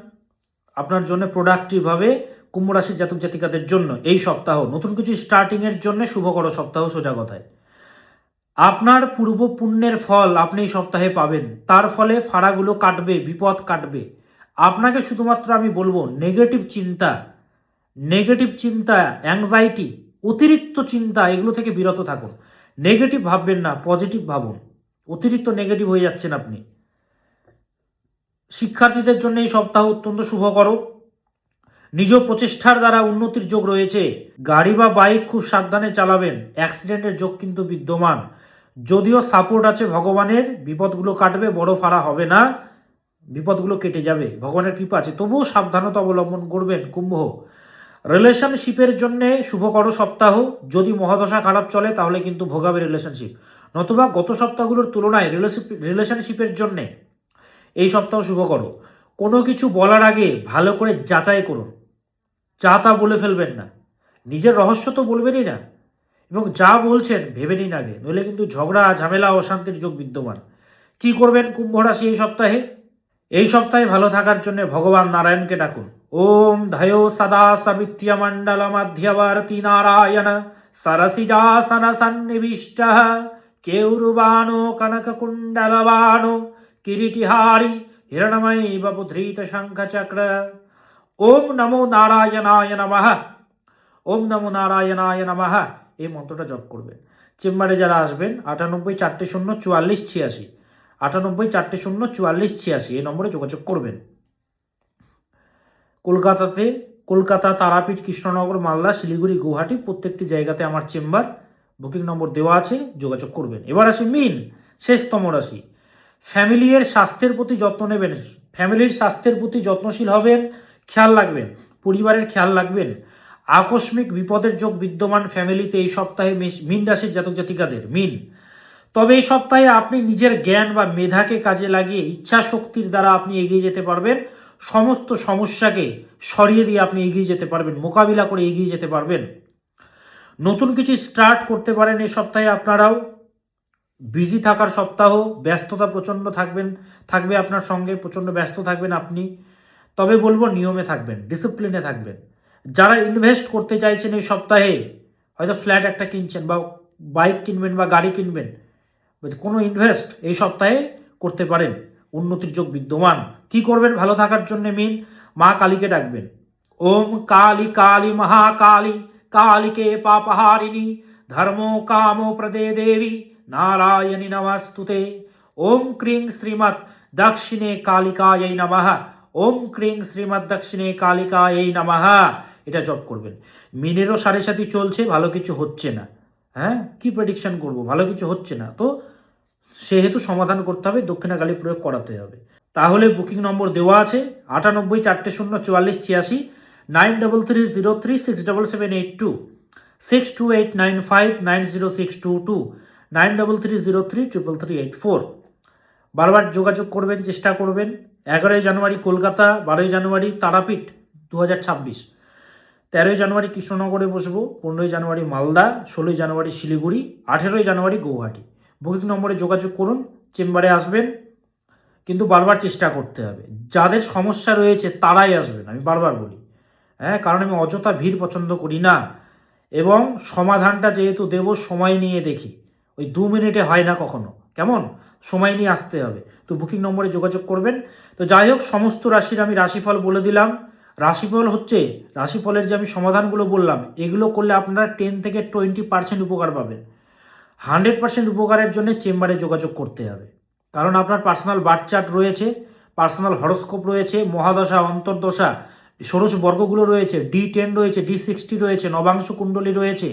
আপনার জন্য প্রোডাক্টিভভাবে কুম্ভ রাশির জাতক জাতিকাদের জন্য এই সপ্তাহ নতুন কিছু স্টার্টিংয়ের জন্য শুভকর সপ্তাহ, সোজা কথায়। আপনার পূর্ব পুণ্যের ফল আপনি এই সপ্তাহে পাবেন, তার ফলে ফাড়াগুলো কাটবে, বিপদ কাটবে। আপনাকে শুধুমাত্র আমি বলবো, নেগেটিভ চিন্তা, অ্যাংজাইটি, অতিরিক্ত চিন্তা, এগুলো থেকে বিরত থাকুন। নেগেটিভ ভাববেন না, পজিটিভ ভাবুন। অতিরিক্ত নেগেটিভ হয়ে যাচ্ছেন আপনি। শিক্ষার্থীদের জন্য এই সপ্তাহ অত্যন্ত শুভকর। নিজ প্রচেষ্টার দ্বারা উন্নতির যোগ রয়েছে। গাড়ি বা বাইক খুব সাবধানে চালাবেন, অ্যাক্সিডেন্টের যোগ কিন্তু বিদ্যমান। যদিও সাপোর্ট আছে ভগবানের, বিপদগুলো কাটবে, বড় ফাড়া হবে না, বিপদগুলো কেটে যাবে, ভগবানের কৃপা আছে, তবুও সাবধানতা অবলম্বন করবেন কুম্ভ। রিলেশনশিপের জন্যে শুভকর সপ্তাহ। যদি মহাদশা খারাপ চলে তাহলে কিন্তু ভোগাবে রিলেশনশিপ, নতুবা গত সপ্তাহগুলোর তুলনায় রিলেশনশিপের জন্যে এই সপ্তাহ শুভকর। কোনো কিছু বলার আগে ভালো করে যাচাই করুন, যা তা বলে ফেলবেন না। নিজের রহস্য তো বলবেনই না, এবং যা বলছেন ভেবে নিন আগে, নইলে কিন্তু ঝগড়া, ঝামেলা, অশান্তির যোগ বিদ্যমান। কি করবেন কুম্ভ রাশি এই সপ্তাহে? এই সপ্তাহে ভালো থাকার জন্য ভগবান নারায়ণকে ডাকুন। ওম ধায় সদা সাবিত্র্য মণ্ডল মধ্যবর্তী নারায়ণ সরসিজাসন সন্নিবিষ্ট কেউরবানো কনক কুণ্ডলবানো কিরিটিহারি হিরণময় বপুধৃত শঙ্খ চক্র। ওম নমো নারায়ণায় নমঃ, ওম নমো নারায়ণায় নমঃ, এই মন্ত্রটা জপ করবেন। চেম্বারে যারা আসবেন 98404486, 98404486, এই নম্বরে যোগাযোগ করবেন। কলকাতা, তারাপীঠ, কৃষ্ণনগর, মালদা, শিলিগুড়ি, গুয়াহাটি, প্রত্যেকটি জায়গাতে আমার চেম্বার, বুকিং নম্বর দেওয়া আছে, যোগাযোগ করবেন। এবার আসি মিন, শেষতম রাশি। ফ্যামিলির স্বাস্থ্যের প্রতি যত্ন নেবেন, ফ্যামিলির স্বাস্থ্যের প্রতি যত্নশীল হবেন, খেয়াল রাখবেন, পরিবারের খেয়াল রাখবেন। আকস্মিক বিপদের যোগ বিদ্যমান ফ্যামিলিতে এই সপ্তাহে মিন রাশির জাতক জাতিকাদের। তবে এই সপ্তাহে আপনি নিজের জ্ঞান বা মেধাকে কাজে লাগিয়ে ইচ্ছা শক্তির দ্বারা আপনি এগিয়ে যেতে পারবেন। সমস্ত সমস্যাকে সরিয়ে দিয়ে আপনি এগিয়ে যেতে পারবেন, মোকাবিলা করে এগিয়ে যেতে পারবেন। নতুন কিছু স্টার্ট করতে পারেন এই সপ্তাহে আপনারাও। বিজি থাকার সপ্তাহ, ব্যস্ততা প্রচণ্ড থাকবে আপনার সঙ্গে, প্রচণ্ড ব্যস্ত থাকবেন আপনি। তবে বলবো নিয়মে থাকবেন, ডিসিপ্লিনে থাকবেন। যারা ইনভেস্ট করতে চাইছেন এই সপ্তাহে, হয়তো ফ্ল্যাট একটা কিনছেন, বা বাইক কিনবেন, বা গাড়ি কিনবেন, কোনো ইনভেস্ট এই সপ্তাহে করতে পারেন, উন্নতির যোগ বিদ্যমান। কি করবেন ভালো থাকার জন্য? মা কালীকে ডাকবেন। ওম কালী কালী মহাকালী কালীকে পাপহারিণী ধর্ম কাম প্রদে দেবী নারায়ণী নমস্তুতে। ওম ক্রিং শ্রীমৎ দক্ষিণে কালিকাयै নমঃ, ওম ক্রিং শ্রীমৎ দক্ষিণে কালিকাयै নমঃ, এটা জপ করবেন। মিনেরও সাড়ে সাথী চলছে, ভালো কিছু হচ্ছে না, হ্যাঁ, কি প্রেডিকশন করব, ভালো কিছু হচ্ছে না, তো সেহেতু সমাধান করতে হবে, দক্ষিণাকালী প্রয়োগ করাতে হবে। তাহলে বুকিং নম্বর দেওয়া আছে 98 400 44 86, 9330367782, 6289590622, 9330333384। বারবার যোগাযোগ করবেন, চেষ্টা করবেন। 11 জানুয়ারি কলকাতা, 12 জানুয়ারি তারাপীঠ 2026, 13 জানুয়ারি কৃষ্ণনগরে বসবো, 15 জানুয়ারি মালদা, 16 জানুয়ারি শিলিগুড়ি, 18 জানুয়ারি গৌহাটি। বুকিং নম্বরে যোগাযোগ করুন, চেম্বারে আসবেন, কিন্তু বারবার চেষ্টা করতে হবে। যাদের সমস্যা রয়েছে তারাই আসবেন, আমি বারবার বলি। হ্যাঁ, কারণ আমি অযথা ভিড় পছন্দ করি না, এবং সমাধানটা যেহেতু দেব সময় নিয়ে দেখি, ওই 2 মিনিটে হয় না কখনো, কেমন, সময় নিয়ে আসতে হবে। তো বুকিং নম্বরে যোগাযোগ করবেন। তো যাই হোক, সমস্ত রাশির আমি রাশিফল বলে দিলাম। রাশিফল হচ্ছে, রাশিফলের যে আমি সমাধানগুলো বললাম, এগুলো করলে আপনারা 10 থেকে 20% উপকার পাবেন। 100% উপকারের জন্য চেম্বারে যোগাযোগ করতে হবে, কারণ আপনার পার্সোনাল বার্থ চার্ট রয়েছে, পার্সোনাল হরোস্কোপ রয়েছে, মহাদশা, অন্তর্দশা, ষোড়শ বর্গগুলো রয়েছে, D10 রয়েছে, D60 রয়েছে, নবাংশ কুণ্ডলী রয়েছে,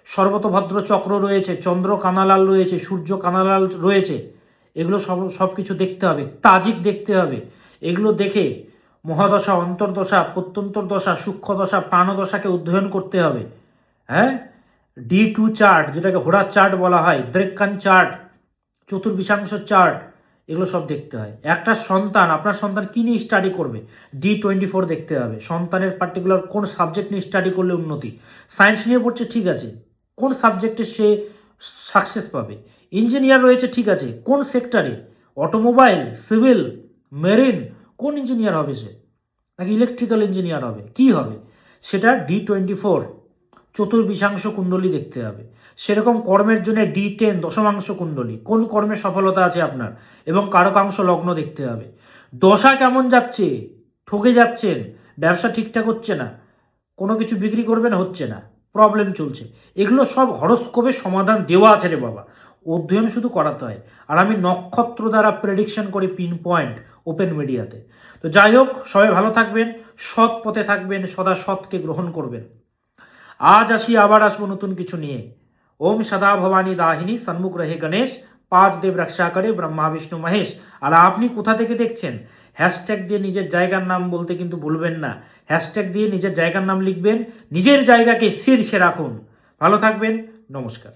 সর্বতভদ্র চক্র রয়েছে, চন্দ্র কানালাল রয়েছে, সূর্য কানালাল রয়েছে। এগুলো সব কিছু দেখতে হবে, তাজিক দেখতে হবে। এগুলো দেখে মহাদশা, অন্তর্দশা, প্রত্যন্তর্দশা, সূক্ষ্মদশা, প্রাণদশাকে অধ্যয়ন করতে হবে। হ্যাঁ, D2 চার্ট, যেটাকে ঘোড়ার চার্ট বলা হয়, দ্রেক্কান চার্ট, চতুর্বিশাংশ চার্ট, এগুলো সব দেখতে হয়। একটা সন্তান, আপনার সন্তান কী নিয়ে স্টাডি করবে, D24 দেখতে হবে। সন্তানের পার্টিকুলার কোন সাবজেক্ট নিয়ে স্টাডি করলে উন্নতি, সায়েন্স নিয়ে পড়ছে ঠিক আছে, কোন সাবজেক্টে সে সাকসেস পাবে। ইঞ্জিনিয়ার রয়েছে ঠিক আছে, কোন সেক্টরে, অটোমোবাইল, সিভিল, মেরিন, কোন ইঞ্জিনিয়ার হবে সে, নাকি ইলেকট্রিক্যাল ইঞ্জিনিয়ার হবে, কি হবে, সেটা D24 চতুর্বিশাংশ কুণ্ডলী দেখতে হবে। সেরকম কর্মের জন্য D10 দশমাংশ কুণ্ডলী, কোন কর্মে সফলতা আছে আপনার, এবং কারকাংশ লগ্ন দেখতে হবে। দশা কেমন যাচ্ছে, ঠকে যাচ্ছেন, ব্যবসা ঠিকঠাক হচ্ছে না, কোনো কিছু বিক্রি করবেন হচ্ছে না, প্রবলেম চলছে, এগুলো সব হরস্কোপে সমাধান দেওয়া আছে রে বাবা, অধ্যয়ন শুধু করাতে হয়। আর আমি নক্ষত্র দ্বারা প্রেডিকশন করি, পিন পয়েন্ট, ওপেন মিডিয়াতে। তো যাই হোক, সবাই ভালো থাকবেন, সৎ পথে থাকবেন, সদা সৎকে গ্রহণ করবেন। আজ আসি, আবার আসবো নতুন কিছু নিয়ে। ওম সদা ভবানী দাহিনী, সন্মুখ রহে গণেশ, 5 দেব রক্ষা করে ব্রহ্মা বিষ্ণু মহেশ। আর আপনি কোথা থেকে দেখছেন, হ্যাশট্যাগ দিয়ে নিজের জায়গার নাম বলতে কিন্তু ভুলবেন না। হ্যাশট্যাগ দিয়ে নিজের জায়গার নাম লিখবেন, নিজের জায়গাকে শীর্ষে রাখুন। ভালো থাকবেন, নমস্কার।